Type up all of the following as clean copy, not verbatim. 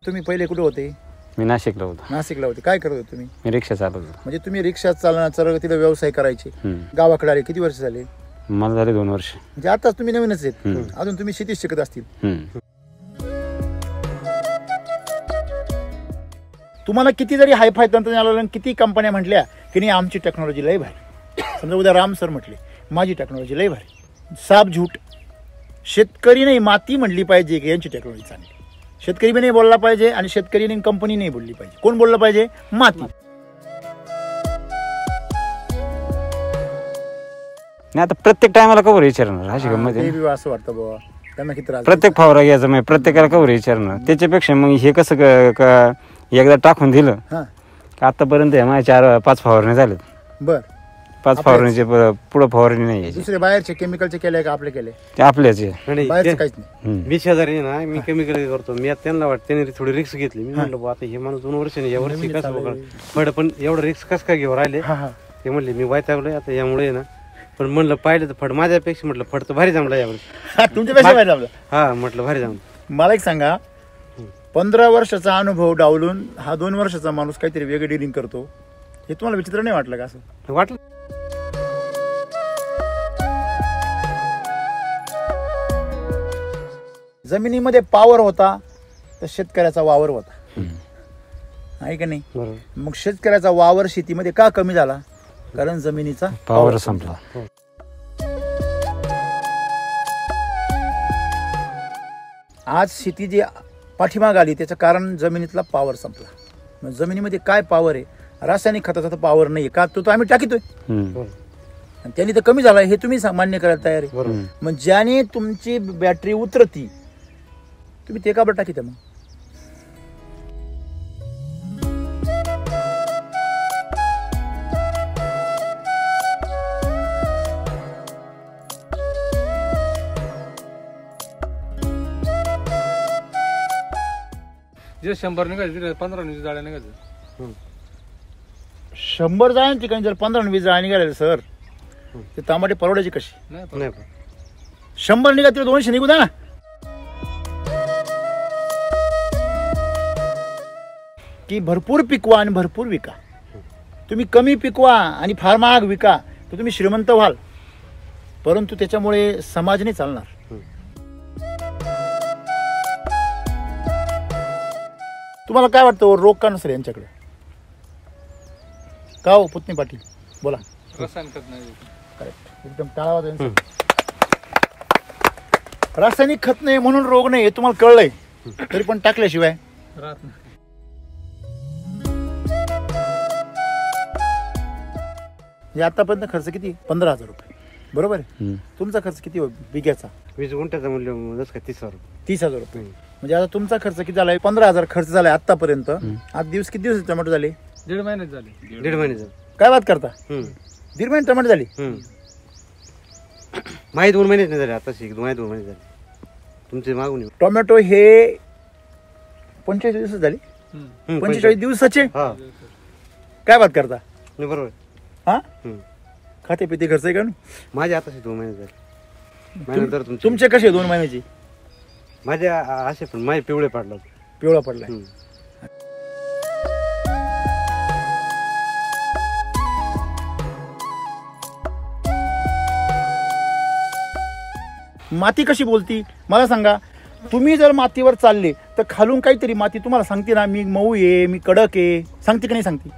तुम्ही पहिले कुठे होते? मी नाशिकला होतो. नाशिकला होते. काय करत होते तुम्ही? मी रिक्षा चालवतो. म्हणजे तुम्ही रिक्षा चालवण्याचा तिथे व्यवसाय करायचे. गावाकडे आले किती वर्ष झाले? मला झाले 2 वर्ष. म्हणजे आताच तुम्ही नवीनच आहेत. अजून तुम्ही शेतीच शिकत असतील. तुम्हाला किती जरी हायफाय तंत्रज्ञान आलं, किती कंपन्या म्हटल्या की नाही आमची टेक्नॉलॉजी लय भारी, समजा उद्या राम सर म्हटले माझी टेक्नॉलॉजी लय भारी, साप झूट. शेतकरी नाही माती म्हणली पाहिजे की यांची टेक्नॉलॉजी चांगली. शेतकरी बी नाही बोलला पाहिजे आणि शेतकरी नाही कंपनी नाही बोलली पाहिजे. कोण बोललं पाहिजे? माती. नाही आता प्रत्येक टायमाला कवर विचारणार अशी गंमत आहे. असं वाटतं बाबा त्यांना किती त्रास. प्रत्येक फवारा घ्यायचा म्हणजे प्रत्येकाला कवर विचारणार. त्याच्यापेक्षा मग हे कसं एकदा टाकून दिलं आतापर्यंत माझ्या 4-5 फवारणी झालेत. बर 5 फवारणीचे पुढे फवारणी नाही. दुसरे बाहेरचे केमिकलचे केले का आपले केले? ते आपल्याच बाहेरचे काहीच नाही. मी शेजारी ना मी केमिकल करतो. मी आता त्यांना वाटतं त्यांनी थोडी रिस्क घेतली. मी म्हणलं आता हे माणूस 2 वर्षांनी या वर्षी कसं फळ पण एवढं रिस्क कसं काय घेऊन राहिले. ते म्हणले मी वैतागलोय आता यामुळे ना. पण म्हणलं पाहिलं तर फळ माझ्यापेक्षा म्हटलं फळ तर भारी जमला यावर्षी. तुमच्यापेक्षा भारी जमला? हा म्हटलं भारी जमलं. मला एक सांगा, 15 वर्षाचा अनुभव डावलून हा 2 वर्षाचा माणूस काहीतरी वेगळी डिलिंग करतो, हे तुम्हाला विचित्र नाही वाटलं का? असं वाटलं. जमिनीमध्ये पॉवर होता तर शेतकऱ्याचा वावर होता, आहे का नाही? मग शेतकऱ्याचा वावर शेतीमध्ये का कमी झाला? कारण जमिनीचा पॉवर संपला. आज शेती जी पाठीमाग आली त्याचं कारण जमिनीतला पॉवर संपला. जमिनीमध्ये काय पॉवर आहे? रासायनिक खताचा तर पॉवर नाही का? तो आम्ही टाकितोय आणि त्यांनी तर कमी झाला. हे तुम्ही मान्य करायला तयार आहे. मग ज्याने तुमची बॅटरी उतरती तुम्ही ते का बरं टाकीत? मग जे 100 निघायचे 15-20 जाळ्या निघायचं. 100 जाळ्यांची ठिकाणी जर 15-20 जाळ्या निघाले सर, ते तांबाटे परवडायची कशी? नाही 100 निघा तिला 200 निघू द्या ना. की भरपूर पिकवा आणि भरपूर विका. तुम्ही कमी पिकवा आणि फार महाग विका तर तुम्ही श्रीमंत व्हाल, परंतु त्याच्यामुळे समाज नाही चालणार. तुम्हाला काय वाटतं रोग का नसेल यांच्याकडे? का हो पुतणी पाटील बोला. रसायन खत नाही. करेक्ट, एकदम टाळा. रासायनिक खत नाही म्हणून रोग नाही हे तुम्हाला कळलंय, तरी पण टाकल्याशिवाय राहत नाही. आतापर्यंत खर्च किती? 15,000 रुपये बरोबर आहे. तुमचा खर्च किती बिघ्याचा? 20 गुंठ्याचा म्हणलं जसं काय 30,000 रुपये. 30,000 रुपये. म्हणजे आता तुमचा खर्च किती झालाय? 15,000 खर्च झालाय आतापर्यंत. आज दिवस किती दिवस टमाटो झाले? 1.5 महिन्यात झाले. 1.5 महिने झाले. काय बात करता? 1.5 महिने टमाटो झाली? माही 2 महिनेच नाही झाले. आता 2 महिने झाले तुमचे मागून. टोमॅटो हे 45 दिवस झाले. 45 दिवसाचे काय बात करता? बरोबर. हा खाते पिते खर्च आहे का? माझे आता 2 महिने झाले. तुमचे कसे 2 महिन्याचे? माझे असे पण माझे पिवळे पडला. पिवळा पडलाय. माती कशी बोलती मला सांगा. तुम्ही जर मातीवर चालले तर खालून काहीतरी माती तुम्हाला सांगते ना, मी मऊ आहे, मी कडक आहे, सांगते की नाही सांगते?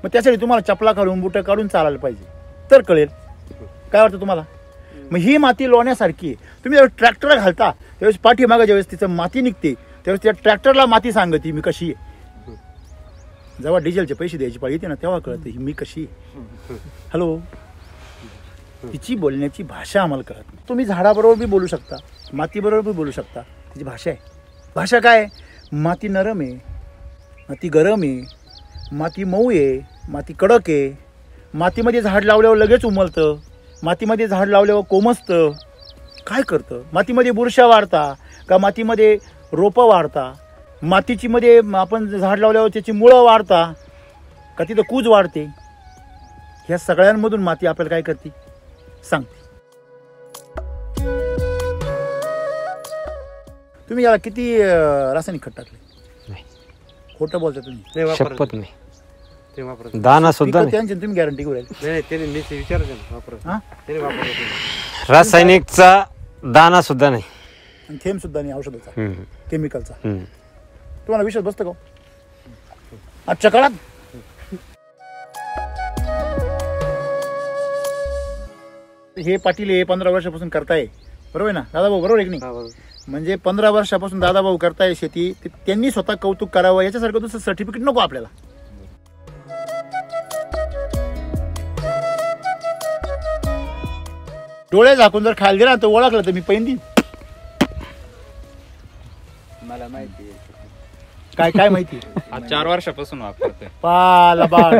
मग त्यासाठी तुम्हाला चपला काढून बुटं काढून चालायला पाहिजे तर कळेल. काय वाटतं तुम्हाला? मग ही माती लोण्यासारखी आहे. तुम्ही जेव्हा ट्रॅक्टर घालता त्यावेळेस पाठीमागं ज्यावेळेस तिचं माती निघते त्यावेळेस त्या ट्रॅक्टरला माती सांगते मी कशी आहे. जेव्हा डिझेलचे पैसे द्यायची पाळी येते ना तेव्हा कळते मी कशी आहे. हॅलो, तिची बोलण्याची भाषा आम्हाला कळत नाही. तुम्ही झाडाबरोबर बी बोलू शकता, मातीबरोबर बी बोलू शकता. तिची भाषा आहे. भाषा काय? माती नरम आहे, माती गरम आहे, माती मऊ आहे, माती कडक आहे. मातीमध्ये झाड लावल्यावर लगेच उमलतं, मातीमध्ये झाड लावल्यावर कोमसतं. काय करतं? मातीमध्ये बुरशा वाढता का मातीमध्ये रोपं वाढता? मातीची मध्ये आपण झाड लावल्यावर त्याची मुळं वाढता का तिथं कूज वाढते? ह्या सगळ्यांमधून माती आपल्याला काय करते सांगते. तुम्ही याला किती रासायनिक खत टाकले? खोटं बोलता तुम्ही. नाही वापरत शपथ नाही. ते वापरत दाना सुद्धा पिकं नाही. त्यांची तुम्ही गॅरंटी घेऊ राहिले. नाही त्याने नीचे विचारायचं ना वापरत हा? त्याने वापरत नाही. रासायनिकचा दाना सुद्धा नाही. आणि थेंब सुद्धा नाही औषधाचा, हम्म. केमिकलचा. हम्म. तुम्हाला विश्वास बसतो का आजच्या काळात? हे पाटील हे 15 वर्षापासून करताय, बरोबर आहे ना दादाभाऊ? बरोबर आहे की नाही? हा, बरोबर. म्हणजे 15 वर्षापासून दादाभाऊ करताय शेती, त्यांनी स्वतः कौतुक करावं, याच्यासारखं दुसरं सर्टिफिकेट नको आपल्याला. डोळे झाकून जर खायला गेला तर ओळखलं तर मी पैंदी. मला माहिती आहे. काय काय माहिती? आज 4 वर्षापासून वापरतोय. पाला बाळ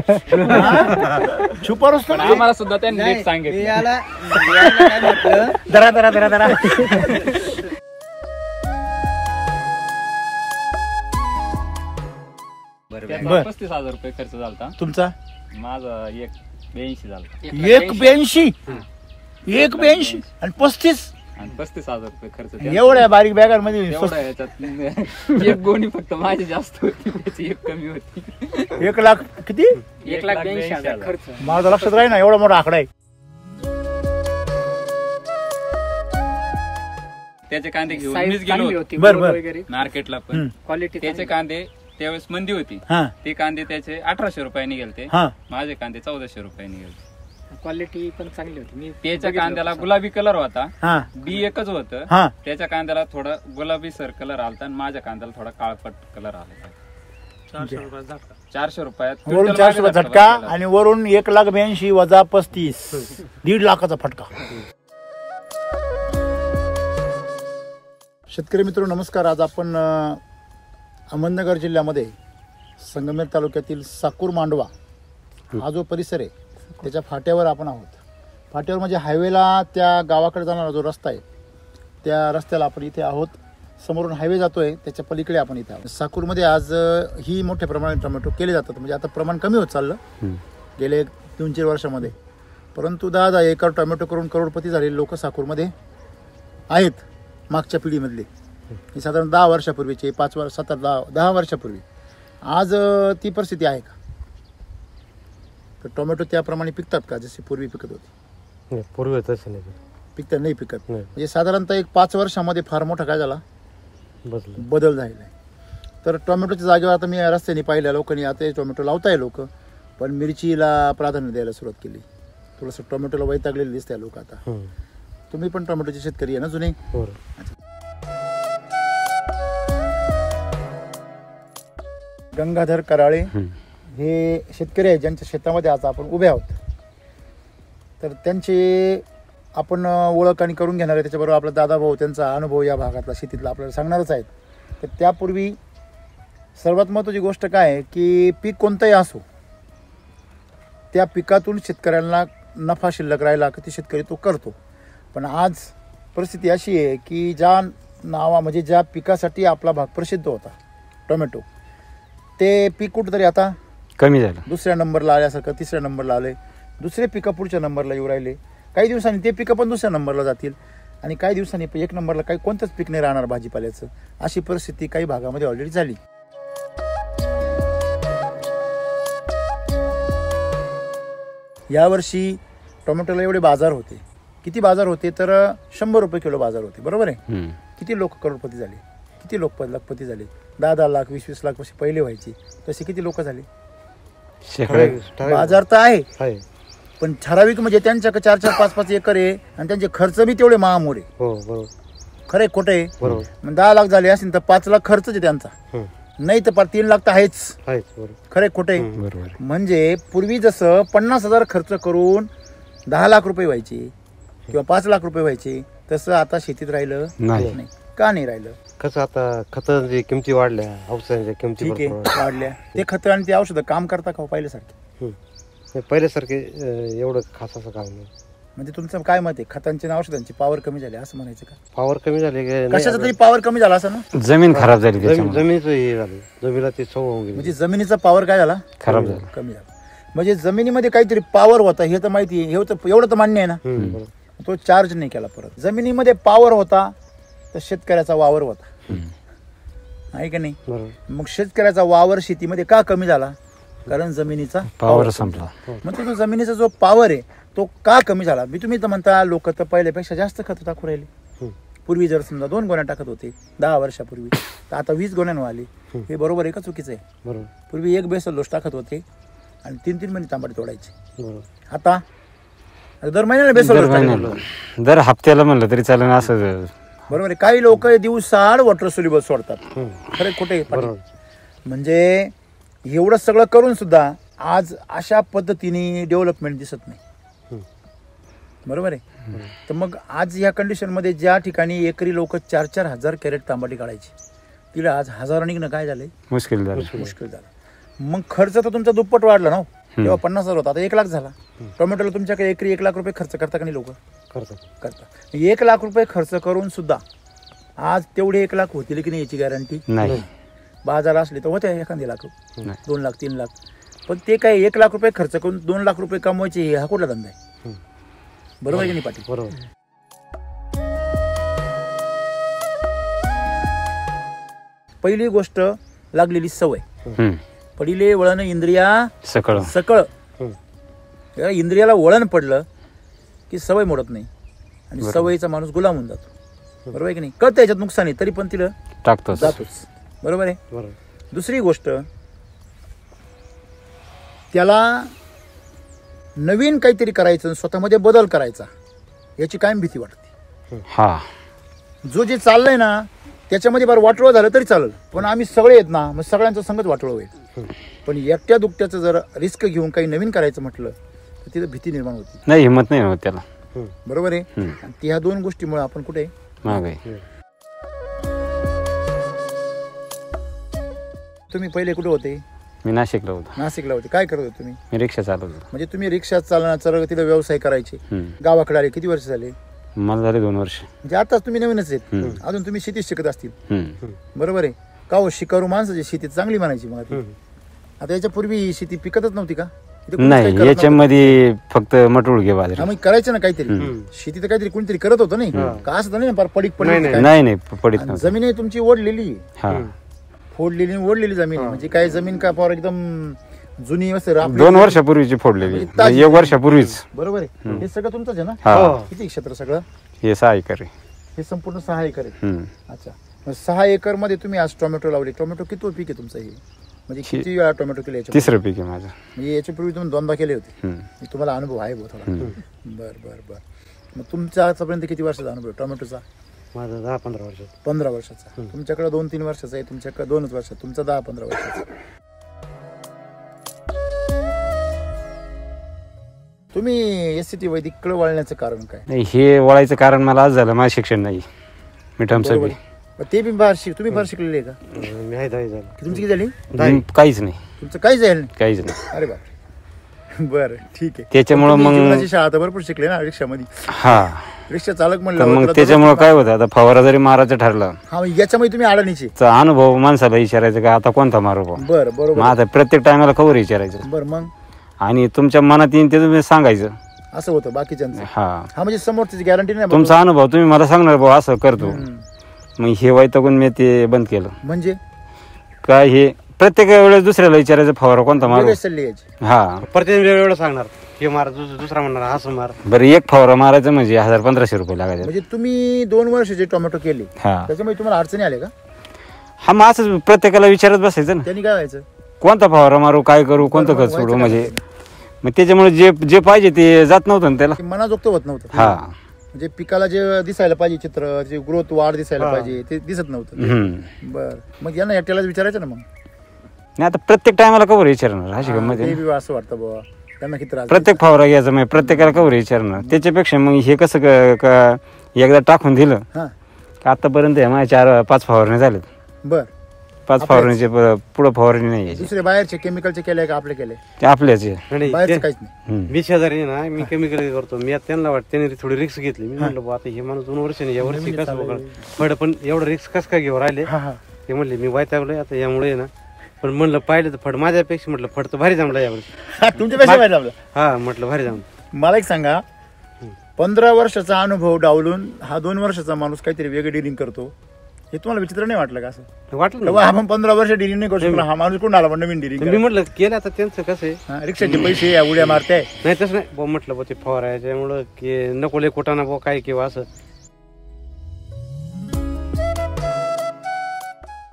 छुपा रस्तो पण आम्हाला सुद्धा त्यांनी नीट सांगितलं. दरा दरा दरा दरा. त्याचा बर. 35,000 रुपये खर्च झाला. तुमचा माझा 182 झाला. 182 आणि 35 आणि 35,000 रुपये खर्च. एवढ्या बारीक बॅगांमध्ये एवढा ह्याच्यात एक गोणी फक्त माझी जास्त होती, त्याची एक कमी होती. 1 लाख किती? 1,82,000 खर्च. माझं लक्षात राही ना, एवढा मोठा आकडा आहे. त्याचे कांदे घेऊन मीच गेलो होतो बरं बरं. मार्केटला. पण क्वालिटी त्याचे कांदे त्यावेळेस मंदी होती. हा ते कांदे त्याचे 1,800 रुपयाने गेलते. हा माझे कांदे 1,400 रुपयाने गेलते. क्वालिटी पण चांगली होती. मी त्याच्या कांद्याला गुलाबी कलर होता, हा बी एकच होतं. हा. त्याच्या कांद्याला थोडा गुलाबी सर कलर आलता आणि माझ्या कांद्याला थोडा काळपट कलर आला. 400 रुपयात वरून 400 रुपये झटका आणि वरून 1,82,000 वजा 35, 1.5 लाखाचा फटका. शेतकरी मित्र नमस्कार. आज आपण अहमदनगर जिल्ह्यामध्ये संगमेर तालुक्यातील साकूर मांडवा हा जो परिसर आहे त्याच्या फाट्यावर आपण आहोत. फाट्यावर म्हणजे हायवेला त्या गावाकडे जाणारा जो रस्ता आहे त्या रस्त्याला आपण इथे आहोत. समोरून हायवे जातोय, त्याच्या पलीकडे आपण इथे आहोत. साकूरमध्ये आज ही मोठ्या प्रमाणात टोमॅटो केले जातात. म्हणजे आता प्रमाण कमी होत चाललं गेले 3-4 वर्षामध्ये, परंतु 10 एकर टोमॅटो करून करोडपती झालेले लोक साकूरमध्ये आहेत. मागच्या पिढीमधले ही साधारण 10 वर्षापूर्वीचे, 5 वर्ष 7-10 वर्षापूर्वी. आज ती परिस्थिती आहे का? तर टोमॅटो त्याप्रमाणे पिकतात का जसे पूर्वी पिकत होते? नाही, पूर्वी तसं नाही पिकतात, नाही पिकत. नाही. म्हणजे साधारणतः एक 5 वर्षामध्ये फार मोठा काय झाला बदल. बदल झालेला आहे. तर टोमॅटोच्या जागेवर आता मी रस्त्याने पाहिल्या लोकांनी आता टोमॅटो लावताय लोक, पण मिरचीला प्राधान्य द्यायला सुरुवात केली. थोडंसं टोमॅटोला वैतागलेले दिसतंय लोक आता. तुम्ही पण टोमॅटोचे शेतकरी आहे ना जुने? गंगाधर कराळे हे शेतकरी आहेत ज्यांच्या शेतामध्ये आज आपण उभे आहोत. तर त्यांचे आपण ओळख आणि करून घेणार आहे. त्याच्याबरोबर आपला दादाभाऊ त्यांचा अनुभव या भागातला शेतीतला आपल्याला सांगणारच आहेत. तर त्यापूर्वी सर्वात महत्त्वाची गोष्ट काय आहे की पीक कोणतंही असो, त्या पिकातून शेतकऱ्यांना नफा शिल्लक राहिला की ते शेतकरी तो करतो. पण आज परिस्थिती अशी आहे की म्हणजे ज्या पिकासाठी आपला भाग प्रसिद्ध होता टोमॅटो, ते पीक कुठंतरी आता कमी झालं. दुसऱ्या नंबरला आल्यासारखं, तिसऱ्या नंबरला आले. दुसरे पिकं पुढच्या नंबरला येऊ राहिले. काही दिवसांनी ते पिकं पण दुसऱ्या नंबरला जातील आणि काही दिवसांनी 1 नंबरला काही कोणतंच पीक नाही राहणार भाजीपाल्याचं. अशी परिस्थिती काही भागामध्ये ऑलरेडी झाली. यावर्षी टोमॅटोला एवढे बाजार होते. किती बाजार होते? तर 100 रुपये किलो बाजार होते, बरोबर आहे. किती लोक करोडपती झाले, किती लोक लखपती झाले? 10-10 लाख 20-20 लाख कसे पहिले व्हायचे तसे किती लोक झाले? बाजार तर आहे, पण ठराविक म्हणजे त्यांच्याकडे 4-4, 5-5 एकर आहे आणि त्यांचे खर्च बी तेवढे महामोर आहे. हो बरोबर. खरं आहे खोटं आहे? मग 10 लाख झाले असेल तर 5 लाख खर्च आहे त्यांचा, नाही तर 3 लाख तर आहेच. खरं आहे खोटं आहे? बरोबर. म्हणजे पूर्वी जसं 50,000 खर्च करून 10 लाख रुपये व्हायचे किंवा 5 लाख रुपये व्हायचे, तसं आता शेतीत राहिलं नाही. का नाही राहिलं? कसं आता खतांच्या किमती वाढल्या, औषधांच्या किमती ठीक आहे वाढल्या. ते खतं आणि ते औषधं काम करता का पहिल्यासारखे? पहिल्यासारखे एवढं खास असं काम नाही. म्हणजे तुमचं काय मत आहे? खतांची आणि औषधांची पॉवर कमी झाली असं म्हणायचं का? पॉवर कमी झाली कशाचा तरी पॉवर कमी झाला असं ना? जमीन खराब झाली त्याच्यामुळे. जमिनीचं हे झालं, जमिनीला ते सवय होऊन गेली. म्हणजे जमिनीचा पॉवर काय झाला? खराब झाला. कमी झाला. म्हणजे जमिनीमध्ये काहीतरी पॉवर होता हे तर माहिती आहे, एवढं तर मान्य आहे ना? तो चार्ज नाही केला परत. जमिनीमध्ये पॉवर होता तर शेतकऱ्याचा वावर होता. आहे का नाही? बरोबर. मग शेतकऱ्याचा वावर शेतीमध्ये का कमी झाला? कारण जमिनीचा पावर संपला. मग तो जमिनीचा जो पॉवर आहे तो का कमी झाला? मी तुम्ही तर म्हणता लोक तर पहिल्यापेक्षा जास्त खत टाकू राहिले. पूर्वी जर समजा 2 गोण्या टाकत होते 10 वर्षापूर्वी, तर आता 20 गोण्यांवर आले. हे बरोबर आहे का चुकीचं आहे? बरोबर. पूर्वी 1 बेसल डोस टाकत होते आणि 3-3 महिने तांबडी तोडायचे. बरोबर. आता दर महिन्याला बेसल दर डोस टाकायचे. महिन्याला दर हप्त्याला म्हणलं तरी चालेल असं. बरोबर आहे. काही लोक दिवसाआड वॉटर सोल्युबल सोडतात. खरे खोटे? बरोबर. म्हणजे एवढं सगळं करून सुद्धा आज अशा पद्धतीने डेव्हलपमेंट दिसत नाही. बरोबर आहे. तर मग आज या कंडिशन मध्ये ज्या ठिकाणी एकरी लोक 4-4 हजार कॅरेट तांबटी काढायची, तिला आज हजारो निघणं काय झालंय? मुश्किल झालं. मुश्किल झालं. मग खर्च तर तुमचा दुप्पट वाढला ना. तेव्हा 50,000 होता, आता 1 लाख झाला. टोमॅटोला तुमच्याकडे एकरी 1 लाख रुपये खर्च करता का नाही लोक? करतात. 1 लाख रुपये खर्च करून सुद्धा आज तेवढे 1 लाख होतील की नाही याची गॅरंटी नाही. बाजार असले तर होते एखादी लाख, नाही. 2 लाख 3 लाख. पण ते काय 1 लाख रुपये खर्च करून 2 लाख रुपये कमवायचे, हा कुठला धंदा आहे? बरोबर आहे की नाही पाटील? बरोबर. पहिली गोष्ट लागलेली सवय. पडिले वळण इंद्रिया सकळ. सकळ. इंद्रियाला वळण पडलं की सवय मोडत नाही आणि सवयीचा माणूस गुलाम होऊन जातो. बरोबर आहे की नाही? कळतं याच्यात नुकसान आहे तरी पण तिला टाकतोच. जातोच. बरोबर आहे. बरोबर. दुसरी गोष्ट, त्याला नवीन काहीतरी करायचं, स्वतःमध्ये बदल करायचा, याची कायम भीती वाटते. हा. जो जे चाललंय ना त्याच्यामध्ये बरं वाटोळं झालं तरी चालेल, पण आम्ही सगळे आहेत ना, मग सगळ्यांचं संगत वाटोळं होईल. पण एकट्या दुकट्याचं जर रिस्क घेऊन काही नवीन करायचं म्हटलं तर तिथं भीती निर्माण होती. नाही, हिंमत नाही होत त्याला. बरोबर आहे. आणि ह्या 2 गोष्टीमुळे आपण कुठे मागे. तुम्ही पहिले कुठे होते? मी नाशिकला होतो. नाशिकला होते. काय करत होते तुम्ही? मी रिक्षा चालवतो. म्हणजे तुम्ही रिक्षा चालवण्याचा तिला व्यवसाय करायचे. गावाकडे आले किती वर्ष झाले? मला झाले 2 वर्ष. म्हणजे आताच तुम्ही नवीनच आहेत. अजून तुम्ही शेतीच शिकत असतील. बरोबर आहे का? हो, शिकारू माणसाची शेती चांगली म्हणायची. मग आता याच्यापूर्वी शेती पिकतच नव्हती का? नाही, याच्यामध्ये फक्त मटूळ घे बाजरी. मग करायचं ना काहीतरी. शेती तर काहीतरी कोणतरी करत होतं नाही का? असं तर नाही पडीक पडली. नाही पडीत नव्हतं. जमीन आहे तुमची ओढलेली, हा. फोडलेली ओढलेली जमीन. म्हणजे काय जमीन का फार एकदम जुनी वस्तू 2 वर्षापूर्वीची फोडलेली. 1 वर्षापूर्वीच. बरोबर आहे. हे सगळं तुमचंच आहे ना? हा. किती क्षेत्र सगळं? हे 6 एकर आहे. हे संपूर्ण 6 एकर आहे. अच्छा. 6 एकर मध्ये तुम्ही आज टोमॅटो लावले. टोमॅटो किती पीक आहे तुमचं हे? म्हणजे किती वेळा टोमॅटो केले? 3रं पीक आहे माझं. म्हणजे याच्यापूर्वी तुम्ही 2दा केले होते. तुम्हाला अनुभव आहे बघ थोडा. बर बर बर. मग तुमचा आतापर्यंत किती वर्षाचा अनुभव टोमॅटोचा? माझा 10-15 वर्षाचा. 15 वर्षाचा. तुमच्याकडे 2-3 वर्षाचा आहे, तुमच्याकडे 2च वर्षाचा. तुमचा 10-15 वर्षाचा. तुम्ही एससीटी वैदिककडे वळण्याचं कारण काय? नाही, हे वळायचं कारण मला आज झालं, माझं शिक्षण नाही. मी बरोबर आहे. ते बी तुम्ही फार शिकलेले आहे का? मी आहे 10 झालं. तुमची किती झाली? काहीच नाही. तुमचं काहीच आहे? काहीच नाही. अरे बापरे. बरं, ठीक आहे. त्याच्यामुळं मग जीवनाची शाळा तर भरपूर शिकले ना रिक्षामध्ये. हा. रिक्षा चालक तर म्हणलं मग त्याच्यामुळे काय होतं, आता फवारा जरी मारायचं ठरलं हा, याच्यामध्ये तुम्ही अडणीचे तर अनुभव माणसाला विचारायचं का आता कोणता मारू बा. बरं, मग बरोबर. आता प्रत्येक टायमाला कवर विचारायचं बरं, मग आणि तुमच्या मनात येईन ते तुम्ही सांगायचं. असं होतं बाकीच्यांचं. हा. हा, म्हणजे समोरची गॅरंटी नाही. तुमचा अनुभव तुम्ही मला सांगणार भाऊ असं करतो. मग हे वैतागून मी ते बंद केलं. म्हणजे काय हे प्रत्येक वेळेस दुसऱ्याला विचारायचं फवारा कोणता मारू. वेगळे सल्ले यायचे. हा. प्रत्येक वेळेला सांगणार हे मार, दुसरा म्हणणार असं मार. बरं, एक फवारा मारायचं म्हणजे 1000-1500 रुपये लागायचे. म्हणजे तुम्ही 2 वर्षाचे टोमॅटो केले, हा. त्याच्यामुळे तुम्हाला अडचणी आल्या का? हा, मग असंच प्रत्येकाला विचारत बसायचं ना, त्यांनी काय व्हायचं? कोणता फवारा मारू, काय करू, कोणतं खत सोडू. म्हणजे मग त्याच्यामुळे जे जे पाहिजे ते जात नव्हतं ना त्याला. ते मनाजोगत होत नव्हतं. हा. म्हणजे पिकाला जे दिसायला पाहिजे चित्र, जे ग्रोथ वाढ दिसायला पाहिजे ते दिसत नव्हतं. बर, मग यांना एकट्याला विचारायचं ना. मग नाही, आता प्रत्येक टायमाला कवर विचारणार अशी गंमत आहे. ते बी असं वाटतं बाबा त्यांना किती त्रास. प्रत्येक फवारा घ्यायचा म्हणजे प्रत्येकाला कवर विचारणार. त्याच्यापेक्षा मग हे कसं एकदा टाकून दिलं हा. आतापर्यंत माझ्या 4-5 फवारणी झालेत. बर. 5 फवारणीचे पुढे फवारणी नाही यायची. दुसरे बाहेरचे केमिकलचे केले का आपले केले? ते आपल्याच आहे. आणि बाहेरचं ते- काहीच नाही. मी शेजारी ना, मी केमिकल करतो. मी आता त्यांना वाटतं त्यांनी थोडी रिक्स घेतली. मी म्हणलं बुवा, आता हे माणूस 2 वर्षांनी या वर्षी कसं बघ पण एवढं रिक्स कसं काय घेऊ राहिले. हा, हा. ते म्हणले मी वैतागलोय आता यामुळे ना. पण म्हणलं पाहिलं तर फड माझ्यापेक्षा म्हटलं फड तर भारी जमला यावर्षी. तुमच्यापेक्षा माहिती आपलं. हा, म्हटलं भारी जमलं. मला एक सांगा, 15 वर्षाचा अनुभव डावलून हा 2 वर्षाचा माणूस काहीतरी वेगळी डिलिंग करतो हे तुम्हाला विचित्र नाही वाटलं का असं वाटलं तेव्हा आपण 15 वर्ष डिरिंग नाही करू शकलो, हा माणूस कोण आला पण नवीन मी डिरिंग म्हटलं केलं आता त्यांचं कसं आहे रिक्षाचे पैसे या उड्या मारताय. नाही तसं नाही बुवा म्हटलं बुवा ते फवारायच्यामुळं की नको लय कुटाणा बुवा काय किंवा असं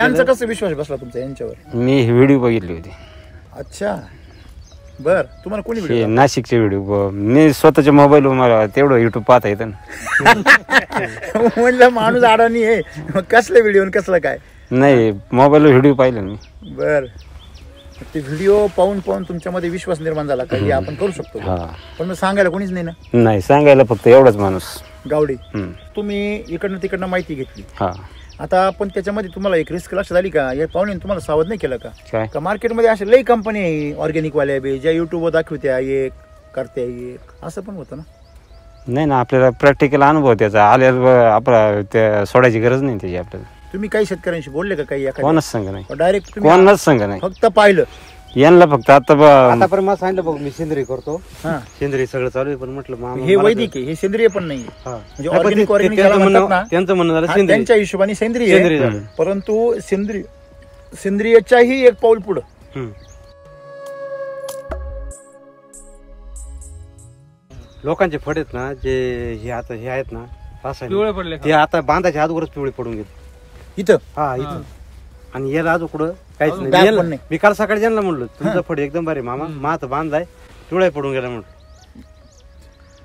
यांचा कसं विश्वास बसला तुमचा यांच्यावर? मी व्हिडिओ बघितली होती, अच्छा बर, तुम्हाला कोणी हे व्हिडिओ नाशिकचे व्हिडिओ. मी स्वतःच्या मोबाईलवर मला तेवढं युट्यूब पाहता येतं ना. म्हणलं माणूस अडाणी आहे, मग कसलं व्हिडिओ कसलं काय? नाही, मोबाईलवर व्हिडिओ पाहिलं मी. बर, ते व्हिडिओ पाहून पाहून तुमच्यामध्ये विश्वास निर्माण झाला का हे आपण करू शकतो? हा. पण मग सांगायला कोणीच नाही ना. नाही, सांगायला फक्त एवढाच माणूस. गावडे, हम्म. तुम्ही इकडनं तिकडनं माहिती घेतली, हा. आता पण त्याच्यामध्ये तुम्हाला एक रिस्क लक्षात आली का? या पाहुणे तुम्हाला सावध नाही केलं का? काय? का मार्केटमध्ये अशा लई कंपनी आहे ऑर्गॅनिक वाल्या बी, ज्या युट्यूबवर दाखवत्या एक करत्या एक, असं पण होतं ना. नाही ना, आपल्याला प्रॅक्टिकल अनुभव त्याचा आल्यावर आपला त्या सोडायची गरज नाही त्याची आपल्याला. तुम्ही काही शेतकऱ्यांशी बोलले का? काही कोणाच संघ नाही, डायरेक्ट कोणाच संघ नाही, फक्त पाहिलं? यांना फक्त आतापर्यंत मला सांगितलं बघ मी सेंद्रिय करतो, हा, सेंद्रिय सगळं चालू आहे, पण म्हटलं मामा हे मला वैदिक आहे, हे सेंद्रिय पण नाही. हा. म्हणजे नाही, पण ऑर्गॅनिक ते- ऑर्गॅनिक त्यांचं ज्याला म्हणतात ना, म्हणणं त्यांचं म्हणणं झालं हा, सेंद्रिय त्यांच्या हिशोबाने सेंद्रिय सेंद्रिय आहे. झालं. परंतु सेंद्रियच्याही एक पाऊल पुढं. हम्म. लोकांचे फड आहेत ना, जे हे आता हे आहेत ना पिवळे पडले ते आता बांधाच्या अगोदरच पिवळे पडून गेले. इथं हा इथं. आणि याला अजून कुठं काहीच अजून नाही. डाग मी याला- पण नाही. मी काल सकाळी ज्यांना म्हणलो तुमचं फड एकदम भारी मामा, मात बांधाय पिवळा पडून गेला म्हणून.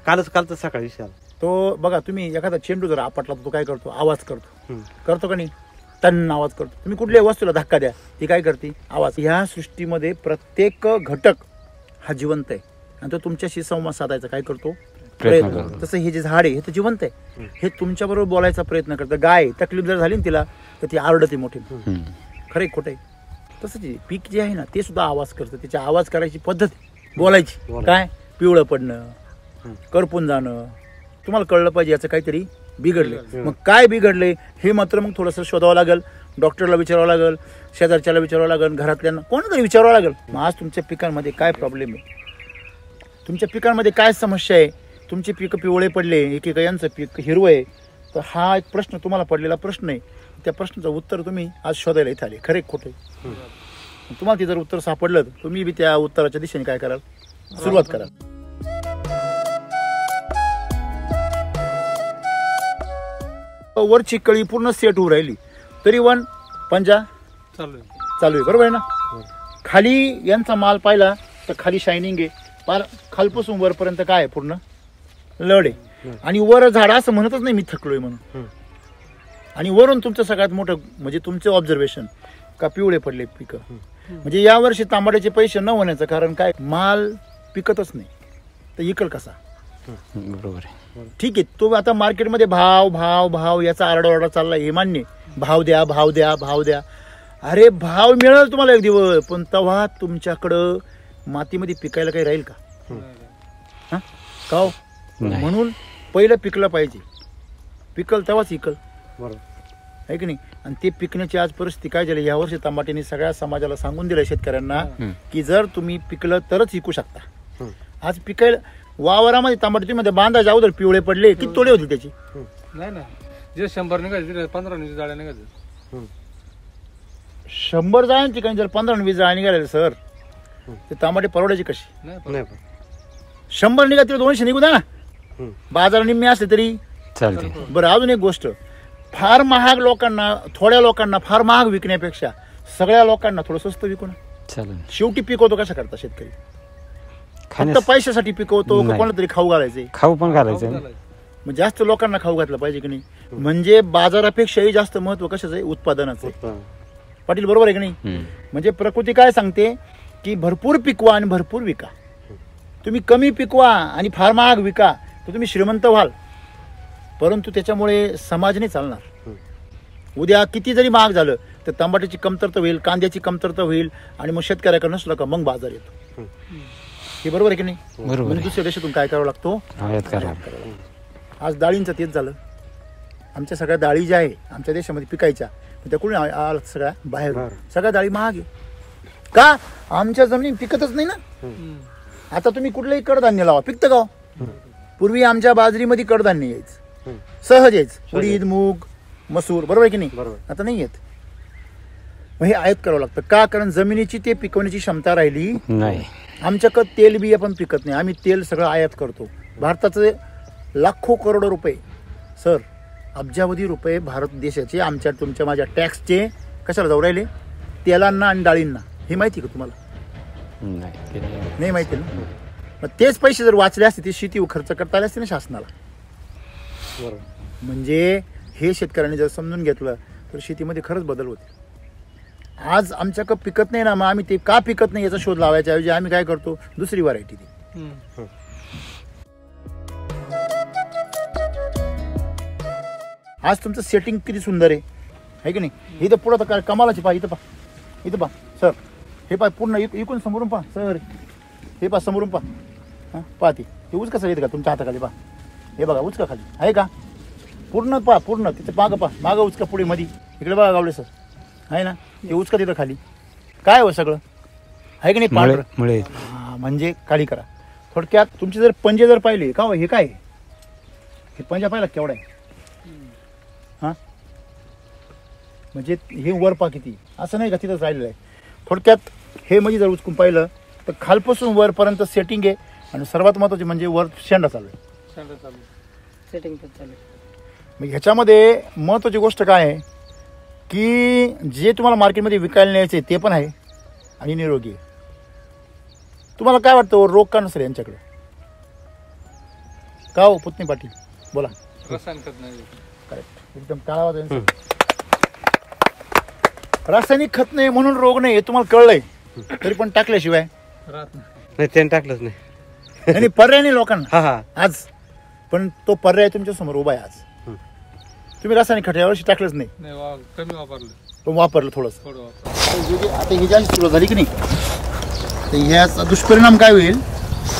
कालच सकाळी विषय आला. तो बघा, तुम्ही एखादा चेंडू जर आपटला तर तो काय करतो? आवाज करतो. हम्म. करतो का नाही? तन आवाज करतो. तुम्ही कुठल्याही वस्तूला धक्का द्या, ती काय करते? आवाज. ह्या सृष्टीमध्ये प्रत्येक घटक हा जिवंत आहे आणि तो तुमच्याशी संवाद साधायचा काय करतो? प्रयत्न प्रयत्न करतो. करतो. तसं हे जे झाड आहे हे तर जिवंत आहे, हे तुमच्याबरोबर बोलायचा प्रयत्न करतं. गाय तकलीफ जर झाली ना तिला तर ती आरडते मोठी. खरं खोटं आहे? तसंच आहे. पीक जे आहे ना ते सुद्धा आवाज करतं. त्याची आवाज करायची पद्धत बोलायची. काय? पिवळं पडणं, करपून जाणं. तुम्हाला कळलं पाहिजे याचं काहीतरी बिघडले. मग काय बिघडले हे मात्र मग थोडंसं शोधावं लागेल, डॉक्टरला विचारावं लागेल, शेजारच्याला विचारावं लागेल, घरातल्यांना कोणातरी विचारावं लागेल. मग आज तुमच्या पिकांमध्ये काय प्रॉब्लेम आहे, तुमच्या पिकांमध्ये काय समस्या आहे, तुमचे पीक पिवळे पडले, एकेका यांचं पीक हिरवं आहे, तर हा एक प्रश्न तुम्हाला पडलेला प्रश्न आहे. त्या प्रश्नाचं उत्तर तुम्ही आज शोधायला इथे आले. खरे खोटे? तुम्हाला ते जर उत्तर सापडलं तर तुम्ही बी त्या उत्तराच्या दिशेने काय कराल? सुरुवात कराल. वरची कळी पूर्ण सेट होऊ राहिली तरी वन पंजा चालू आहे. चालू आहे, बरोबर आहे ना. खाली यांचा माल पाहिला तर खाली शायनिंग आहे, पार खालपासून वरपर्यंत काय आहे? पूर्ण लढ आहे. आणि वर झाड असं म्हणतच नाही मी थकलोय म्हणून. आणि वरून तुमचं सगळ्यात मोठं म्हणजे तुमचं ऑब्झर्वेशन का पिवळे पडले पिकं. म्हणजे यावर्षी तांबड्याचे पैसे न होण्याचं कारण काय? माल पिकतच नाही, तर इकल कसा? बरोबर आहे. ठीक आहे, तो आता मार्केटमध्ये भाव भाव भाव याचा आरडाओरडा चालला, हे मान्य. भाव द्या भाव द्या भाव द्या. अरे भाव मिळेल तुम्हाला एक दिवस, पण तेव्हा तुमच्याकडं मातीमध्ये पिकायला काही राहील का? हा का हो? म्हणून पहिलं पिकलं पाहिजे. पिकल तेव्हाच इकल, बरोबर आहे की नाही? आणि ते पिकण्याची आज परिस्थिती काय झाली? यावर्षी टमाट्याने सगळ्या समाजाला सांगून दिलं शेतकऱ्यांना की जर तुम्ही पिकलं तरच विकू शकता. आज पिकायला वावरामध्ये टमाटे मध्ये बांधायच्या अगोदर पिवळे पडले, किती तोडे होते त्याची? नाही ना, जे 100 निघायचे तिथे 15-20 जाळ्या निघायचं. 100 जाळ्यांची काही जर 15-20 जाळ्या निघाले सर, ते टमाटे परवडायची कशी? नाही नाही 100 निघा तरी 200 निघू द्या ना, बाजार निम्मे असले तरी चालते. बरं. अजून एक गोष्ट, फार महाग लोकांना, थोड्या लोकांना फार महाग विकण्यापेक्षा सगळ्या लोकांना थोडं स्वस्त विकू ना. चालेल. शेवटी पिकवतो कशा करता शेतकरी? फक्त खाण्यास पैशासाठी पिकवतो का नाही. कोणाला तरी खाऊ घालायचे? खाऊ पण घालायचं ना. मग जास्त लोकांना खाऊ घातलं पाहिजे की नाही? म्हणजे बाजारापेक्षाही जास्त महत्व कशाचं आहे? उत्पादनाचं आहे. पाटील बरोबर आहे की नाही? म्हणजे प्रकृती काय सांगते की भरपूर पिकवा आणि भरपूर विका. तुम्ही कमी पिकवा आणि फार महाग विका तर तुम्ही श्रीमंत व्हाल, परंतु त्याच्यामुळे समाज नाही चालणार. उद्या किती जरी महाग झालं तर टमाट्याची कमतरता होईल, कांद्याची कमतरता होईल, आणि मग शेतकऱ्याकडे नसलं का मग बाजार येतो. हे बरोबर आहे की नाही? बरोबर म्हणजे आहे. दुसऱ्या देशातून काय करावं लागतो? आयात करा. आज डाळींचं तेच झालं. आमच्या सगळ्या डाळी ज्या आहे आमच्या देशामध्ये पिकायच्या, त्या कुठे आल्या? सगळ्या बाहेर. सगळ्या डाळी महाग आहे का? आमच्या जमिनी पिकतच नाही ना. आता तुम्ही कुठलंही कडधान्य लावा, पिकतं का? पूर्वी आमच्या बाजरीमध्ये कडधान्य यायचं, सहज यायचं. उडीद, मूग, मसूर, बरोबर आहे की नाही? बरोबर. आता नाही येत. मग हे आयात करावं लागतं का? कारण जमिनीची ते पिकवण्याची क्षमता राहिली नाही. आमच्याकडं तेल बी आपण पिकत नाही, आम्ही तेल सगळं आयात करतो. भारताचे लाखो करोडो रुपये सर, अब्जावधी रुपये भारत देशाचे आमच्या तुमच्या माझ्या टॅक्सचे कशाला जाऊ राहिले? तेलांना आणि डाळींना. हे माहिती का तुम्हाला? नाही माहिती ना? मग तेच पैसे जर वाचले असते ते शेतीवर खर्च करता आले असते ना शासनाला. बरोबर. म्हणजे हे शेतकऱ्यांनी जर समजून घेतलं तर शेतीमध्ये खरंच बदल होते. आज आमच्याकडं पिकत नाही ना, मग आम्ही ते का पिकत नाही याचा शोध लावायच्या ऐवजी आम्ही काय करतो? दुसरी व्हरायटी ती. आज तुमचं सेटिंग किती सुंदर आहे की नाही? इथं पुढं तर काय कमालाची पहा. इथं पहा सर, हे पहा पूर्ण इकून समोरून पहा सर, हे पहा समोरून पहा. हां पहा ती उचका सर येते का तुमच्या हाताखाली? पहा हे बघा उचका खाली आहे का? पूर्ण पहा, पूर्ण तिथं मागं पहा, मागं उचका पुढे मध्ये इकडे बघा गावले सर, आहे ना? ते उचका तिथं खाली. काय हो सगळं आहे की नाही? मुळे हां, म्हणजे काळी करा. थोडक्यात तुमचे जर पंजे जर पाहिले का, हे काय हे पंजा पाहिला केवढा आहे? हां म्हणजे हे वर पहा किती, असं नाही का तिथंच राहिलेलं आहे. थोडक्यात हे म्हणजे जर उचकून पाहिलं तर खालपासून वरपर्यंत सेटिंग आहे. आणि सर्वात महत्त्वाचे म्हणजे वर शेंडा चालू आहे. सेटिंग पण चालू. मग ह्याच्यामध्ये महत्त्वाची गोष्ट काय आहे की जे तुम्हाला मार्केटमध्ये विकायला न्यायचे ते पण आहे आणि निरोगी आहे. तुम्हाला काय वाटतं रोग का नसेल यांच्याकडे? का हो पुतणी पाटील बोला. रसायन खत नाही. करेक्ट, एकदम टाळावाज. रासायनिक खत नाही म्हणून रोग नाही हे तुम्हाला कळलंय, तरी पण टाकल्याशिवाय राहत नाही. नाही त्याने टाकलंच नाही. आणि पर्याय नाही लोकांना हा हा. आज, पण तो पर्याय तुमच्या समोर उभा आहे आज. तुम्ही रासायनिक खत यावर्षी टाकलंच नाही, कमी वापरलं, पण वापरलं थोडंसं. थोडं वापरलं. आता ही जी सुरुवात झाली की नाही, तर ह्याचा दुष्परिणाम काय होईल?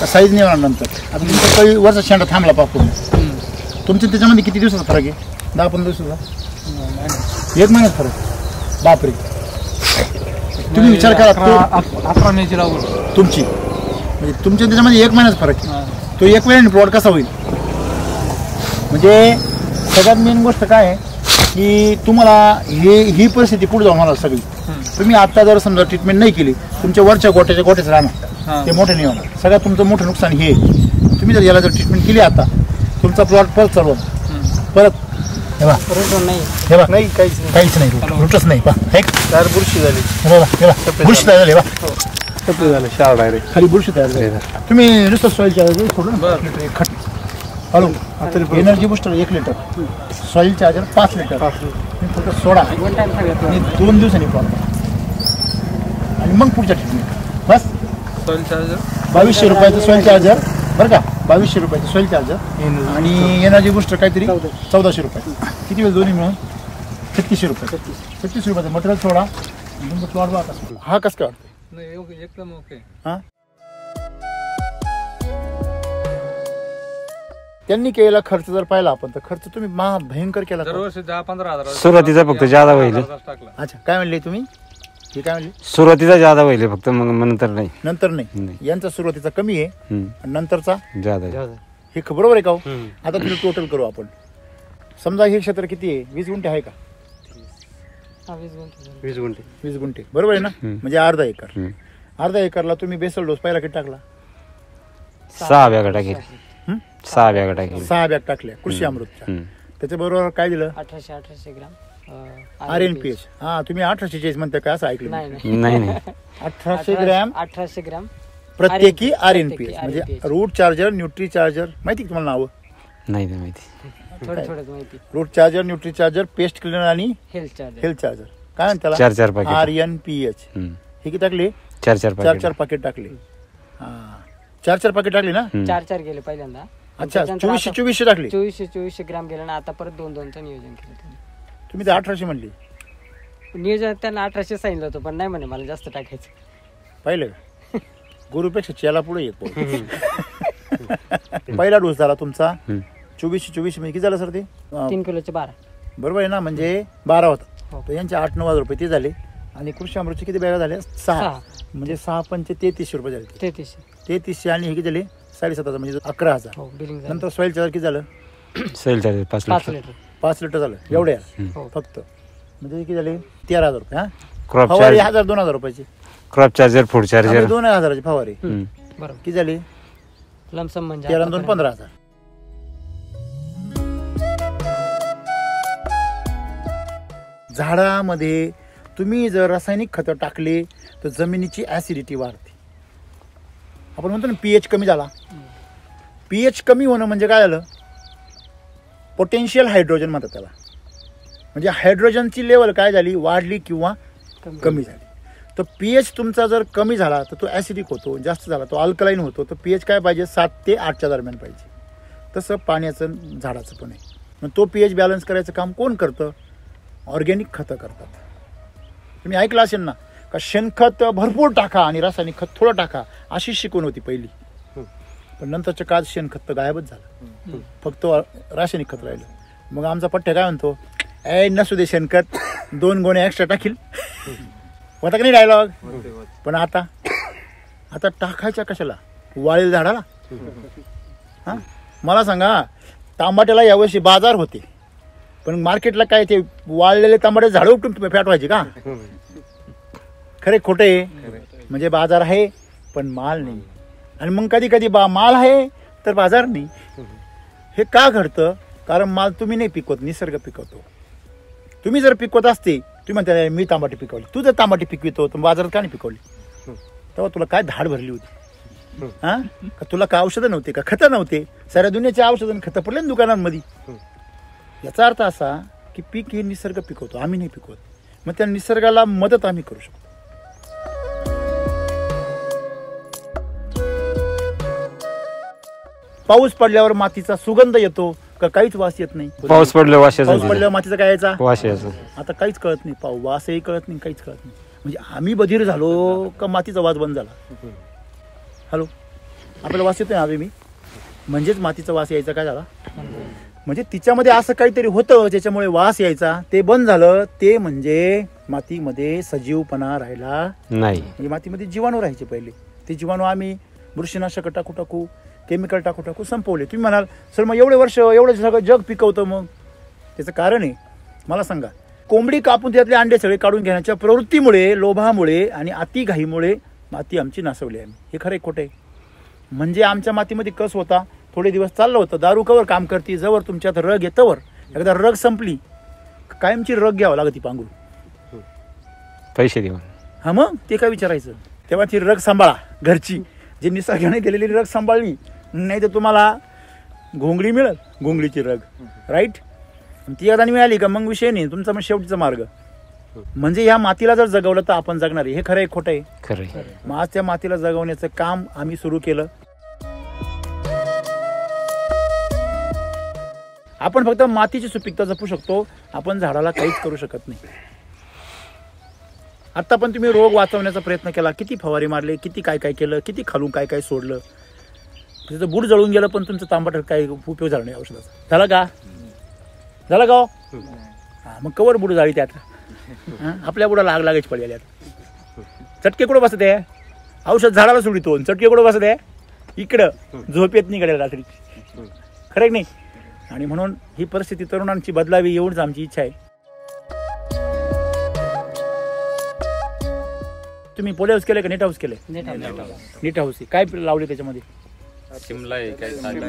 साईज नाही होणार नंतर. आता तुमचा काही वरचा शेंडा थांबला पापून, तुमच्या त्याच्यामध्ये किती दिवसाचा फरक आहे? 10-15 दिवसाचा, 1 महिन्यात फरक. बापरे, तुम्ही विचार करा. 18 मेची लागवड तुमची म्हणजे तुमच्या त्याच्यामध्ये 1 महिन्यात फरक आहे. तो 1 महिन्याने प्लॉट कसा होईल? म्हणजे सगळ्यात मेन गोष्ट काय आहे की तुम्हाला ही परिस्थिती पुढे जाऊन होणार सगळी. तुम्ही आता जर समजा ट्रीटमेंट नाही केली, तुमच्या वरच्या गोट्याच राहणार, ते मोठे नाही होणार. सगळ्यात तुमचं मोठं नुकसान हे. तुम्ही जर याला जर ट्रीटमेंट केली आता, तुमचा प्लॉट परत चालवणार परत. हे बघा नाही, काहीच नाही, रूटच नाही. पहा बुरशी झाली, बुरशी तयार झाली. झालं शाळा डायरेक्ट खाली बुरशी तयार झाली. तुम्ही नुसतं सॉईल चार्जर सोडून खट हळू energy booster 1 litre, soil charger 5 litre फक्त सोडा आणि 2 दिवसांनी प्लॉट आणि मग पुढच्या ट्रीटमेंट. बस सॉइल चार्जर 2200 रुपयाचं सॉईल चार्जर बरं का, 2200 रुपयाचं सॉईल चार्जर आणि एनर्जी बुस्टर काहीतरी 1400 रुपये. किती वेळ दोन्ही मिळून 3600 रुपये. 3600 रुपयाचं मटेरियल सोडा तुमचं प्लॉट बघा. हा कसं काय वाटतं? नाही एकदम ओके. हां त्यांनी केलेला खर्च जर पाहिला आपण तर खर्च तुम्ही भयंकर केला. दरवर्षी 10-15 हजार सुरुवातीचा फक्त जादा होईल. टाकला. अच्छा काय म्हणले तुम्ही? हे काय म्हणले? सुरुवातीचा जादा होईल फक्त, मग नंतर नाही. नंतर नाही. यांचा सुरुवातीचा कमी आहे आणि नंतरचा जादा. हे बरोबर आहे का हो? आता तुम्ही टोटल करू आपण. समजा हे क्षेत्र किती आहे? 20 गुंठे आहे का? 20 गुंठे. 20 गुंठे बरोबर आहे ना? म्हणजे अर्धा एकर. अर्धा एकरला तुम्ही बेसल डोस पहिला किती टाकला? 6 बॅगा टाकेल. 6 बॅगा टाकेल. 6 बॅग टाकल्या कृषी अमृतच्या. त्याच्याबरोबर काय दिलं? 1800 ग्राम RNPH. हा तुम्ही 1840 म्हणता का? असं ऐकलं नाही 1800 ग्रॅम 1800 ग्राम प्रत्येकी RNPH. म्हणजे रूट चार्जर, न्यूट्री चार्जर. माहिती का तुम्हाला नावं? नाही माहिती. थोडं माहिती. Root charger, nutri charger, pest cleaner आणि हेल्थ चार्जर. Health charger. काय म्हणतात? 4 पाकिट. RNPH. हे किती टाकले? 4 पाकिट टाकले. हा 4 पाकिट टाकले ना? 4 गेले पहिल्यांदा. अच्छा 2400 टाकले. 2400 ग्राम गेलं ना. आता परत 2-2चं नियोजन केलं. तुम्ही ते 1800 म्हणली. नियोजन त्यांना 1800 सांगितलं होतं, पण नाही म्हणे मला जास्त टाकायचं. पाहिलं का? गुरुपेक्षा चेला पुढे येतो. पहिला डोस झाला तुमचा 2400 म्हणजे किती झालं सर ते? 3 किलोचे 12 बरोबर आहे ना? म्हणजे 12 होता. हो. तर यांचे 8-9 रुपये ते झाले. आणि कृषी अमृतचे किती बॅगा झाल्या? 6. म्हणजे 6 पंचे 3300 रुपये झाले. 3300 आणि हे किती झाले? 7,500 म्हणजे 11,000. हो बिलिंग. नंतर सॉईल चार्जर किती झालं? Soil charger 5 litre. 5 लिटर झालं एवढ्या फक्त, म्हणजे किती झाले 13,000 रुपये. हा क्रॉप फवारी चार्जर 1,000-2,000 रुपयाची, क्रॉप चार्जर फूड चार्जर 2,000ची फवारी बरोबर. किती झाली, लमसम म्हणजे 13 2 15,000. झाडामध्ये तुम्ही जर रासायनिक खतं टाकले तर जमिनीची ऍसिडिटी वाढते. आपण म्हणतो ना pH कमी झाला. pH कमी होणं म्हणजे काय झालं, पोटेन्शियल हायड्रोजन म्हणतात त्याला. म्हणजे हायड्रोजनची लेवल काय झाली, वाढली किंवा कमी झाली. तर pH तुमचा जर कमी झाला तर तो ॲसिडिक होतो, जास्त झाला तो अल्कलाईन होतो. तर pH काय पाहिजे, 7 ते 8च्या दरम्यान पाहिजे. तसं पाण्याचं झाडाचं पण आहे. मग तो pH बॅलन्स करायचं काम कोण करतं, ऑर्गॅनिक खतं करतात. तुम्ही ऐकलं असेल ना का शेणखत भरपूर टाका आणि रासायनिक खत थोडं टाका, अशी शिकवण होती पहिली. पण नंतरच्या काळात शेणखत तर गायबच झालं, फक्त रासायनिक खत राहिलं. मग आमचा पठ्ठ्या काय म्हणतो, नसू दे शेणखत, 2 गोणे एक्स्ट्रा टाकील, होता का नाही डायलॉग. पण आता टाकायच्या कशाला, वाळेल झाडाला. हा मला सांगा, तांबाट्याला यावर्षी बाजार होते, पण मार्केटला काय ते वाळलेले तांबाटे झाडं उपटून फेटवायचे का, खरे खोटे. म्हणजे बाजार आहे पण माल नाही, आणि मग कधी कधी माल आहे तर बाजार नाही. हे का घडतं, कारण माल तुम्ही नाही पिकवत, निसर्ग पिकवतो. तुम्ही जर पिकवत असते, तुम्ही म्हणता मी तांबाटी पिकवली, तू जर तांबाटी पिकवितो तर बाजारात का नाही पिकवली, तेव्हा तुला काय धाड भरली होती. हा का तुला का औषधं नव्हते का, खतं नव्हते, साऱ्या दुनियाचे औषधं खतं पडले ना दुकानांमध्ये. याचा अर्थ असा की पीक हे निसर्ग पिकवतो, आम्ही नाही पिकवत. मग त्या निसर्गाला मदत आम्ही करू शकतो. पाऊस पडल्यावर मातीचा सुगंध येतो का काहीच वास येत नाही. पाऊस पडल्यावर वाशाचा पाऊस पडल्यावर मातीचा काय यायचा, वास यायचा. आता काहीच कळत नाही, वासही कळत नाही, काहीच कळत नाही. म्हणजे आम्ही बधीर झालो का मातीचा वास बंद झाला. हॅलो, आपल्याला वास येतोय ना मी, म्हणजेच मातीचा वास यायचा काय झाला, म्हणजे तिच्यामध्ये असं काहीतरी होतं ज्याच्यामुळे वास यायचा, ते बंद झालं. ते म्हणजे मातीमध्ये सजीवपणा राहिला नाही. म्हणजे मातीमध्ये जीवाणू राहायचे पहिले. ते जीवाणू आम्ही बुरशीनाशक टाकू केमिकल टाकू संपवले. तुम्ही म्हणाल सर मग एवढे वर्ष एवढं सगळं जग पिकवतं, मग त्याचं कारण आहे. मला सांगा, कोंबडी कापून त्यातले अंडे सगळे काढून घेण्याच्या प्रवृत्तीमुळे, लोभामुळे आणि अतिघाईमुळे माती आमची नासवली आहे. हे खरं खोटं आहे. म्हणजे आमच्या मातीमध्ये कस होता, थोडे दिवस चाललं होतं, दारू कवर काम करते, जवळ तुमच्यात रग येतवर, एकदा रग संपली कायमची रग घ्यावं लागती पांघरू, पैसे देऊन. हा मग ते काय विचारायचं. तेव्हा ती रग सांभाळा घरची, जी निसर्गाने दिलेली रग सांभाळली, नाही तर तुम्हाला घोंगडी मिळेल, घोंगडीची रग. राईट. ती एकदा मिळाली का मग विषय नाही, तुमचा मग शेवटचा मार्ग. म्हणजे ह्या मातीला जर जगवलं तर आपण जगणार आहे. हे खरं आहे खोटं आहे, खरं आहे. मग आज त्या मातीला जगवण्याचं काम आम्ही सुरू केलं. आपण फक्त मातीची सुपीकता जपू शकतो, आपण झाडाला काहीच करू शकत नाही. आता पण तुम्ही रोग वाचवण्याचा प्रयत्न केला, किती फवारे मारले, किती काय काय केलं, किती खालून काय काय सोडलं, त्याचं बूड जळून गेलं, पण तुमचं तांबट काही उपयोग झाला नाही औषधाचा. झालं का हा, मग कवर बुड जाळी त्यात. आपल्या बुडाला आग लागायची पडलेली आता. चटके कुठं बसत आहे, औषध झाडाला सोडितो, चटके कुठं बसत आहे, इकडं झोपेत नाही कडे रात्री. खरं नाही. आणि म्हणून ही परिस्थिती तरुणांची बदलावी एवढीच आमची इच्छा आहे. तुम्ही पोले हाऊस केले का नेट हाऊस केले. नेट हाऊस काय लावले त्याच्यामध्ये, शिमला आहे काय साडी.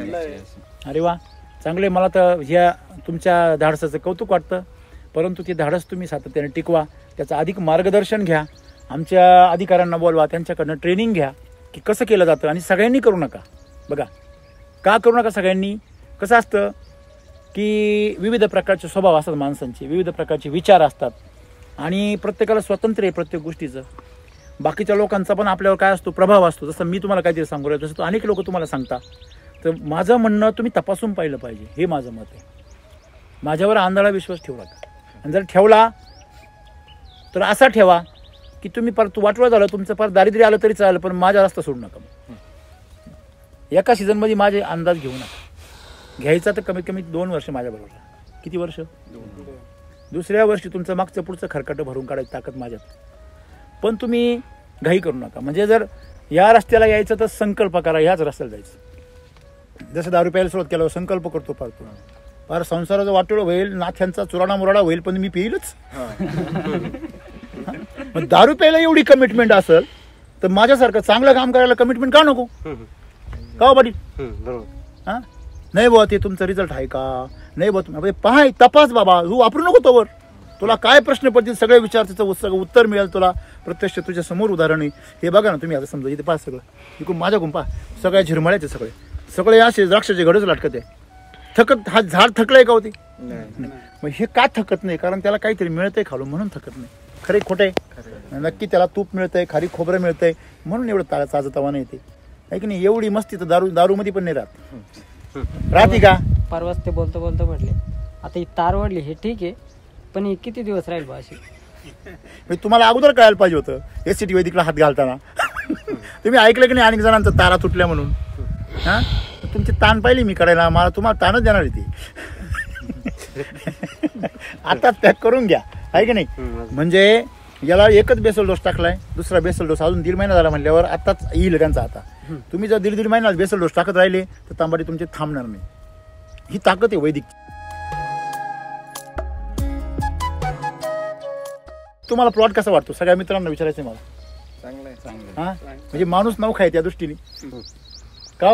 अरे वा, चांगले. मला तर ह्या तुमच्या धाडसाचं कौतुक वाटतं. परंतु ते धाडस तुम्ही सातत्याने टिकवा, त्याचं अधिक मार्गदर्शन घ्या, आमच्या अधिकाऱ्यांना बोलवा, त्यांच्याकडनं ट्रेनिंग घ्या की कसं केलं जातं. आणि सगळ्यांनी करू नका. बघा का करू नका सगळ्यांनी, कसं असतं की विविध प्रकारचे स्वभाव असतात माणसांचे, विविध प्रकारचे विचार असतात, आणि प्रत्येकाला स्वातंत्र्य आहे प्रत्येक गोष्टीचं. बाकीच्या लोकांचा पण आपल्यावर काय असतो, प्रभाव असतो. जसं मी तुम्हाला काहीतरी सांगू राहिलो तसं अनेक लोक तुम्हाला सांगता. तर माझं म्हणणं तुम्ही तपासून पाहिलं पाहिजे, हे माझं मत आहे. माझ्यावर आंधळा विश्वास ठेवू नका. आणि जर ठेवला तर असा ठेवा की तुम्ही परत वाटवं झालं, तुमचं फार दारिद्र्य आलं तरी चालेल, पण माझा रस्ता सोडू नका. एका सीझनमध्ये माझे अंदाज घेऊ नका. घ्यायचा तर कमीत कमी 2 वर्ष माझ्याबरोबर. किती वर्ष, दुसऱ्या वर्षी तुमचं मागचं पुढचं खरकटं भरून काढायची ताकद माझ्यात. पण तुम्ही घाई करू नका. म्हणजे जर या रस्त्याला यायचं तर संकल्प करा, ह्याच रस्त्याला जायचं. जसं दारू प्यायला सुरुवात केल्यावर संकल्प करतो पाहतो, फार संसाराचं वाटोळं होईल, नाथ्यांचा चुराडा मुराडा होईल, पण मी पिईलच. मग दारू प्यायला एवढी कमिटमेंट असेल तर माझ्यासारखं चांगलं काम करायला कमिटमेंट का नको? का हो पाटील? बरोबर. हा नाही बाबा ते तुमचा रिझल्ट आहे का नाही बाबा तुम्ही पाहाय तपास बाबा, तू वापरू नको तोवर. तुला काय प्रश्न पडतील सगळे विचार, त्याचं सगळं उत्तर मिळेल तुला. प्रत्यक्ष तुझ्या समोर उदाहरण आहे. हे बघा ना तुम्ही, आता समजा इथे पहा सगळं इकडून माझ्याकडून पहा, सगळ्या झिरमळ्याचे सगळे असे द्राक्षाचे घडच लाटकत आहे. थकत हा झाड थकलंय का होते? मग हे का थकत नाही? कारण त्याला काहीतरी मिळतंय खालून म्हणून थकत नाही. खरे खोटे नक्की त्याला तूप मिळतंय, खारी खोबरं मिळतंय म्हणून एवढं ताजं नाही येते. आहे की नाही? एवढी मस्ती तर दारूमध्ये पण नाही राहते का? परवाच ते बोलतो म्हटले आता ही तार वाढली हे ठीक आहे, पण ही किती दिवस राहील बा अशी? तुम्हाला अगोदर कळायला पाहिजे होतं एससीटी वैदिकला हात घालताना. तुम्ही ऐकलं की नाही अनेक जणांचा तारा तुटल्या म्हणून? हा तुमची ताण पाहिली मी करायला, मला तुम्हाला ताणच देणार आहे ती. आता पॅक करून घ्या, आहे की नाही? म्हणजे याला एकच बेसल डोस टाकलाय, दुसरा बेसल डोस अजून 1.5 महिना झाला म्हणल्यावर आताच येईल त्यांचा. आता तुम्ही जर 1.5 महिना बेसल डोस टाकत राहिले तर तांबाटी तुमचे थांबणार नाही. ही ताकद आहे वैदिक. तुम्हाला प्लॉट कसा वाटतो? सगळ्या मित्रांना विचारायचं मला. हा म्हणजे माणूस नवखा आहे त्या दृष्टीने का?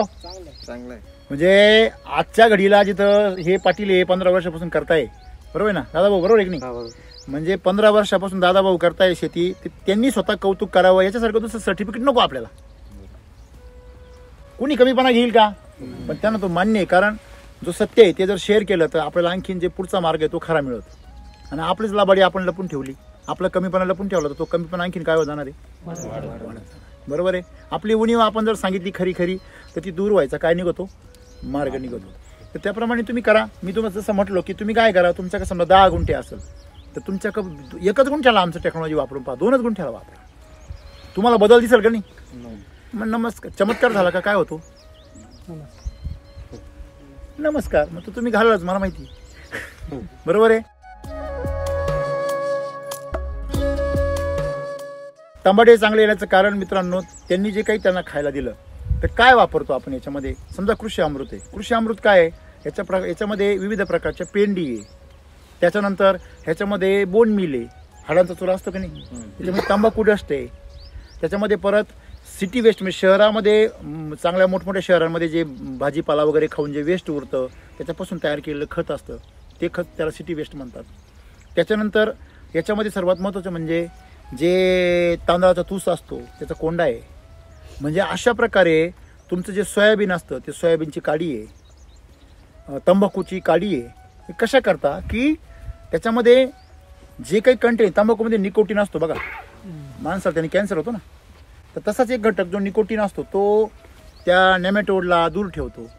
चांगलं आहे. म्हणजे आजच्या घडीला जिथं हे पाटील हे 15 वर्षापासून करताय, बरोबर आहे ना दादाभाऊ? बरोबर आहे की नाही? म्हणजे 15 वर्षापासून दादाभाऊ करताय शेती, त्यांनी स्वतः कौतुक करावं. याच्यासारखं दुसरं सर्टिफिकेट नको आपल्याला. कुणी कमीपणा घेईल का? पण त्यांना तो मान्य आहे, कारण जो सत्य आहे ते जर शेअर केलं तर आपल्याला आणखीन जे पुढचा मार्ग आहे तो खरा मिळतो. आणि आपलीच लाबाडी आपण लपून ठेवली, आपला कमीपणा लपून ठेवला तर तो कमीपणा आणखीन काय जाणार आहे? बरोबर आहे. आपली उणीव आपण जर सांगितली खरी तर ती दूर व्हायचा काय निघतो? मार्ग निघतो. तर त्याप्रमाणे तुम्ही करा. मी तुम्हाला जसं म्हटलं की तुम्ही काय करा, तुमच्याकडे समजा 10 गुंठे असेल तर तुमच्याकडे 1च गुंठ्याला आमचं टेक्नॉलॉजी वापरून पहा, 2च गुंठ्याला वापरा. तुम्हाला बदल दिसेल का नाही? मग नमस्कार, चमत्कार झाला का? काय होतो? नमस्कार. मग तो तुम्ही घालाच, मला माहिती. बरोबर आहे. टमाटे चांगले येण्याचं कारण मित्रांनो, त्यांनी जे काही त्यांना खायला दिलं तर काय वापरतो आपण याच्यामध्ये? समजा कृषी अमृत आहे. कृषी अमृत काय आहे? याच्यामध्ये विविध प्रकारच्या पेंडी आहे, त्याच्यानंतर ह्याच्यामध्ये बोन मिल आहे, हाडांचा चुरा असतो की नाही, त्याच्यामध्ये तंबाखू डस्ट आहे, त्याच्यामध्ये परत सिटी वेस्ट म्हणजे शहरामध्ये चांगल्या मोठमोठ्या शहरांमध्ये जे भाजीपाला वगैरे खाऊन जे वेस्ट उरतं त्याच्यापासून तयार केलेलं खत असतं, ते खत त्याला सिटी वेस्ट म्हणतात. त्याच्यानंतर याच्यामध्ये सर्वात महत्त्वाचं म्हणजे जे तांदळाचा तूस असतो त्याचा कोंडा आहे. म्हणजे अशा प्रकारे तुमचं जे सोयाबीन असतं ते सोयाबीनची काडी आहे, तंबाखूची काडी आहे. हे कशा करता की त्याच्यामध्ये जे काही कंटेन, तंबाखूमध्ये निकोटीन असतो बघा, माणसाला त्याने कॅन्सर होतो ना, तर तसाच एक घटक जो निकोटीन असतो तो त्या नेमॅटोडला दूर ठेवतो.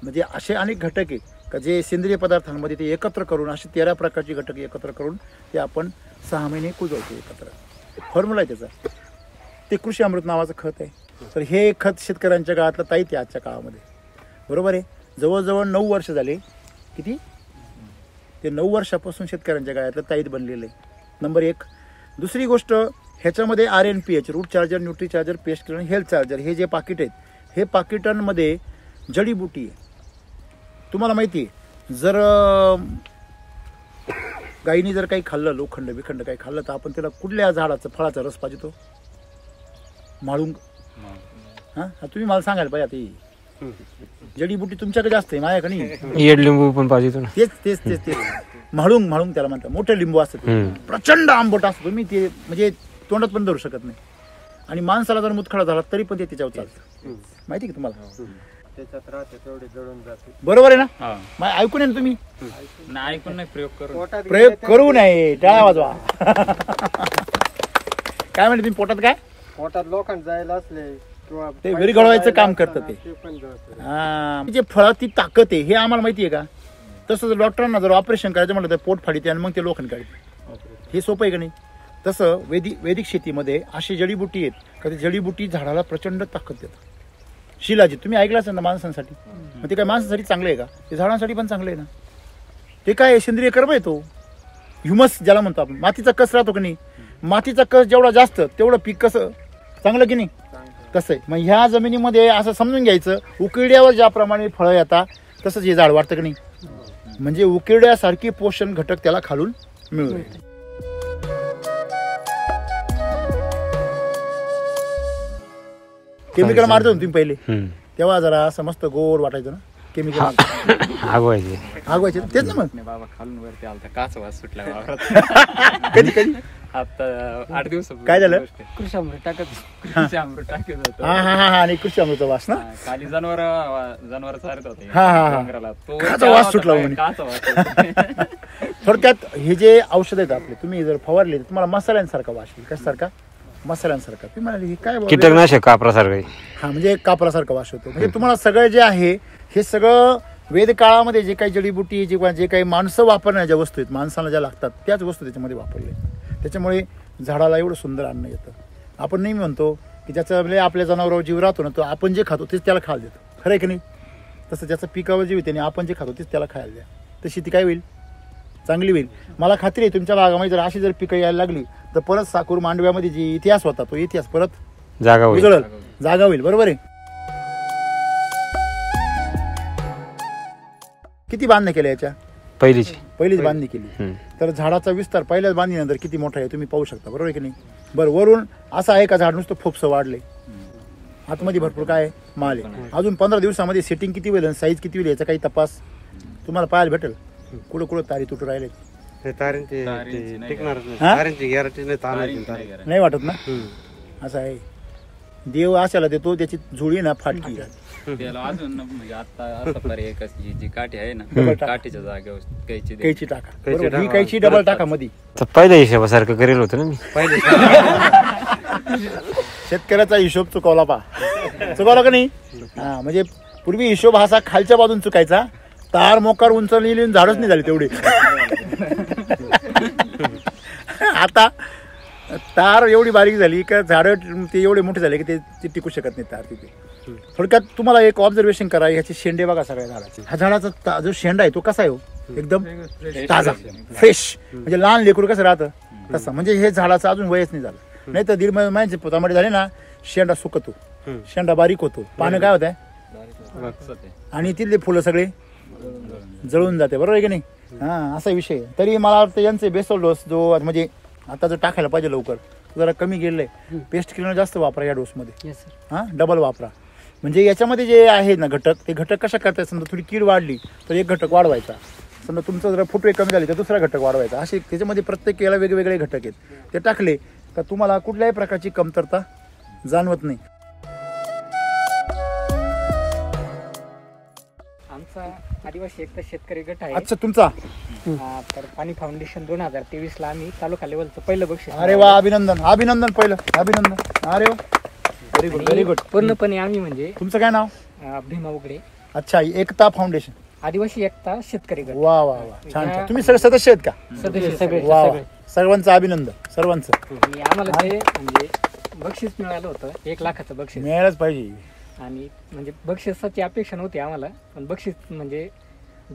म्हणजे असे अनेक घटक आहेत का जे सेंद्रिय पदार्थांमध्ये ते एकत्र करून, असे 13 प्रकारचे घटक एकत्र करून ते आपण 6 महिने कुजवतो एकत्र. फॉर्म्युला आहे त्याचा. ते कृषी अमृत नावाचं खत आहे. तर हे खत शेतकऱ्यांच्या काळातलं ताईत आहे आजच्या काळामध्ये. बरोबर आहे. जवळजवळ 9 वर्ष झाले. किती? ते 9 वर्षापासून शेतकऱ्यांच्या काळातलं ताईत बनलेलं आहे. नंबर 1. दुसरी गोष्ट, ह्याच्यामध्ये RNPH root charger, nutri charger, pest killer, health charger हे जे पाकिट आहेत हे पाकिटांमध्ये जडीबुटी आहे. तुम्हाला माहिती आहे जर गाईनी जर काही खाल्लं, लोखंड बिखंड काही खाल्लं तर आपण त्याला कुठल्या झाडाचं फळाचा रस पाहिजे? तो माळुंग. हा तुम्ही मला सांगायला पाहिजे. आता जडीबुटी तुमच्याकडे जास्त आहे, माझ्याकडे नाही. येड लिंबू पण पाहिजे ना. तेच म्हाळुंग त्याला म्हणतात. मोठे लिंबू असतं, प्रचंड आंबट असतं, तुम्ही ते म्हणजे तोंडात पण धरू शकत नाही. आणि माणसाला जर मुतखडा झाला तरी पण ते त्याच्यावर चालतं. माहिती की तुम्हाला? त्याच्यात राहते तेवढे जळून जाते. बरोबर आहे ना? ऐकून आहे ना तुम्ही? नाही, ऐकून नाही, प्रयोग करू नये. टाळ्या वाजवा. काय म्हणते तुम्ही? पोटात लोखंड जायला असले किंवा ते विरघळवायचं काम करतं ते. जे फळात ती ताकद आहे हे आम्हाला माहिती आहे का? तसं जर डॉक्टरांना जर ऑपरेशन करायचं म्हटलं तर पोट फाडीते आणि मग ते लोखंड काढते. हे सोपं आहे का नाही? तसं वैदिक शेतीमध्ये अशी जडीबुटी आहेत का ते जडीबुटी झाडाला प्रचंड ताकद देतात. शिलाजी तुम्ही ऐकलं असेल ना माणसांसाठी. मग ते काय माणसासाठी चांगलं आहे का? ते झाडांसाठी पण चांगलं आहे ना. ते काय सेंद्रिय कर्म येतो. ह्युमस ज्याला म्हणतो आपण. मातीचा कस राहतो की नाही? मातीचा कस जेवढा जास्त तेवढं पीक कसं चांगलं की नाही? कसं आहे. मग ह्या जमिनीमध्ये असं समजून घ्यायचं, उकिरड्यावर ज्याप्रमाणे फळं येतात तसंच हे झाड वाढतं की नाही? म्हणजे उकिरड्यासारखी पोषण घटक त्याला खालून मिळू राहिले. केमिकल मारतो ना तुम्ही पहिले, तेव्हा जरा असं मस्त गोड वाटायचं ना केमिकल आगवायचे. आगवायचे तेच ना. मग नाही बाबा खालून वरती आलता काच वास सुटला वावरात. कधी कधी आता 8 दिवस काय झालं? कृषामृत टाकत कृषी अमृत टाकत होतो. हा हा हा आणि कृषी अमृत वास ना. खाली जनावर चालत होते हा, हा, हा. डोंगराला. तो काचा वास सुटला म्हणे. काचा वास सुटला. थोडक्यात हे जे औषध आहेत आपले, तुम्ही जर फवारले तर तुम्हाला मसाल्यांसारखा वास येईल. कशासारखा? मसाल्यांसारखा. तुम्ही म्हणाले हे काय बाबा? कीटकनाशक कापरासारखं. हा म्हणजे कापरासारखा वास होतो. म्हणजे तुम्हाला सगळं जे आहे हे सगळं वेद काळामध्ये जे काही जडीबुटी जे काही माणसं वापरण्याच्या ज्या वस्तू आहेत, माणसाला ज्या लागतात त्याच वस्तू त्याच्यामध्ये वापरले. त्याच्यामुळे झाडाला एवढं सुंदर अन्न येतं. आपण नेहमी म्हणतो की ज्याचा म्हणजे आपल्या जनावरावर जीव राहतो ना, तो आपण जे खातो तेच त्याला खायला देतो. खरं आहे की नाही? तसं ज्याचं पिकावर जीव येते आणि आपण जे खातो तेच त्याला खायला द्या, तर शेती काय होईल? चांगली होईल. मला खात्री आहे तुमच्या भागामध्ये जर अशी जर पिकं यायला लागली तर परत साकूर मांडव्यामध्ये जी इतिहास होता तो इतिहास परत जागा होईल. उजळल, जागा होईल. बरोबर आहे. किती बांधण्या केल्या याच्या? पहिलीच बांधणी केली. तर झाडाचा विस्तार पहिल्याच बांधणीनंतर किती मोठा आहे तुम्ही पाहू शकता. बरोबर आहे की नाही? बरं, वरून असं आहे का झाड नुसतं फोपसं वाढले, आतमध्ये भरपूर काय माल आहे. अजून 15 दिवसामध्ये सेटिंग किती होईल, साईज किती होईल याचा काही तपास तुम्हाला पाहायला भेटेल. कुठं कुठं तारी तुटू राहिले तारींची तारींची टिकणारच नाही. हा? तारींची गॅरंटी नाही. तारींची नाही वाटत ना? असं आहे. देव अशाला देतो त्याची जुळी ना फाटकी. त्याला अजून म्हणजे आता असा पर्याय कशी जी काठी आहे ना, काठीच्या जागेवर कैची दे. कैची टाका. बरोबर, ही कैची डबल टाका मध्ये. तर पहिल्या हिशोबासारखं करेल होतं ना मी. शेतकऱ्याचा हिशोब चुकवला चुकवला का नाही? हा, म्हणजे पूर्वी हिशोब हा खालच्या बाजून चुकायचा. तार मोकार उंच लिहिली झाडच नाही झाली तेवढी. आता तार एवढी बारीक झाली का झाड ते एवढे मोठे झाले की ते टिकू शकत नाही तार तिथे. थोडक्यात तुम्हाला एक ऑब्झर्वेशन करा, ह्याचे शेंडे बघा सगळ्या झाडाचे. हा झाडाचा जो शेंडा आहे तो कसा आहे हो? एकदम ताजा, फ्रेश. म्हणजे लहान लेकरू कसं राहतं तसं. म्हणजे हे झाडाचं अजून वयच नाही झालं. नाही तर 1.5 महिन्याचे पोतामध्ये झाले ना, शेंडा सुकतो, शेंडा बारीक होतो, पानं काय होत आहे आणि तिथले फुलं सगळे जळून जाते. बरोबर आहे की नाही? हा, असा विषय. तरी मला वाटतं यांचे बेसल डोस जो म्हणजे आता जो टाकायला पाहिजे लवकर जरा कमी गेलेलं आहे. पेस्ट किलर जास्त वापरा या डोसमध्ये. हा, डबल वापरा. म्हणजे याच्यामध्ये जे आहे ना घटक, ते घटक कशा करतात? समजा थोडी कीड वाढली तर एक घटक वाढवायचा. समजा तुमचं जरा फुटवे कमी झाले तर दुसरा घटक वाढवायचा. असे त्याच्यामध्ये प्रत्येक याला वेगवेगळे घटक आहेत. ते टाकले का तुम्हाला कुठल्याही प्रकारची कमतरता जाणवत नाही. आमचा आदिवासी एकता शेतकरी गट आहे. अच्छा, तुमचा? तर पाणी फाउंडेशन 2023 ला आम्ही तालुका लेवलचं पहिलं बक्षीस. अरे वा, अभिनंदन अभिनंदन, पहिलं अभिनंदन. अरे वा, व्हेरी गुड व्हेरी गुड. पूर्णपणे आम्ही म्हणजे तुमचं काय नाव? भीमा उगडे, अच्छा, एकता फाउंडेशन, आदिवासी एकता शेतकरी गट. वा वा वा, छान छान. तुम्ही सगळे सदस्य आहेत का? सदस्य सगळे. वा वा, सर्वांचं अभिनंदन, सर्वांचं. आणि आम्हाला ते म्हणजे बक्षीस मिळालं होतं 1 लाखाचं बक्षीस. मिळायलाच पाहिजे. आणि म्हणजे बक्षिसाची अपेक्षा नव्हती आम्हाला, पण बक्षीस म्हणजे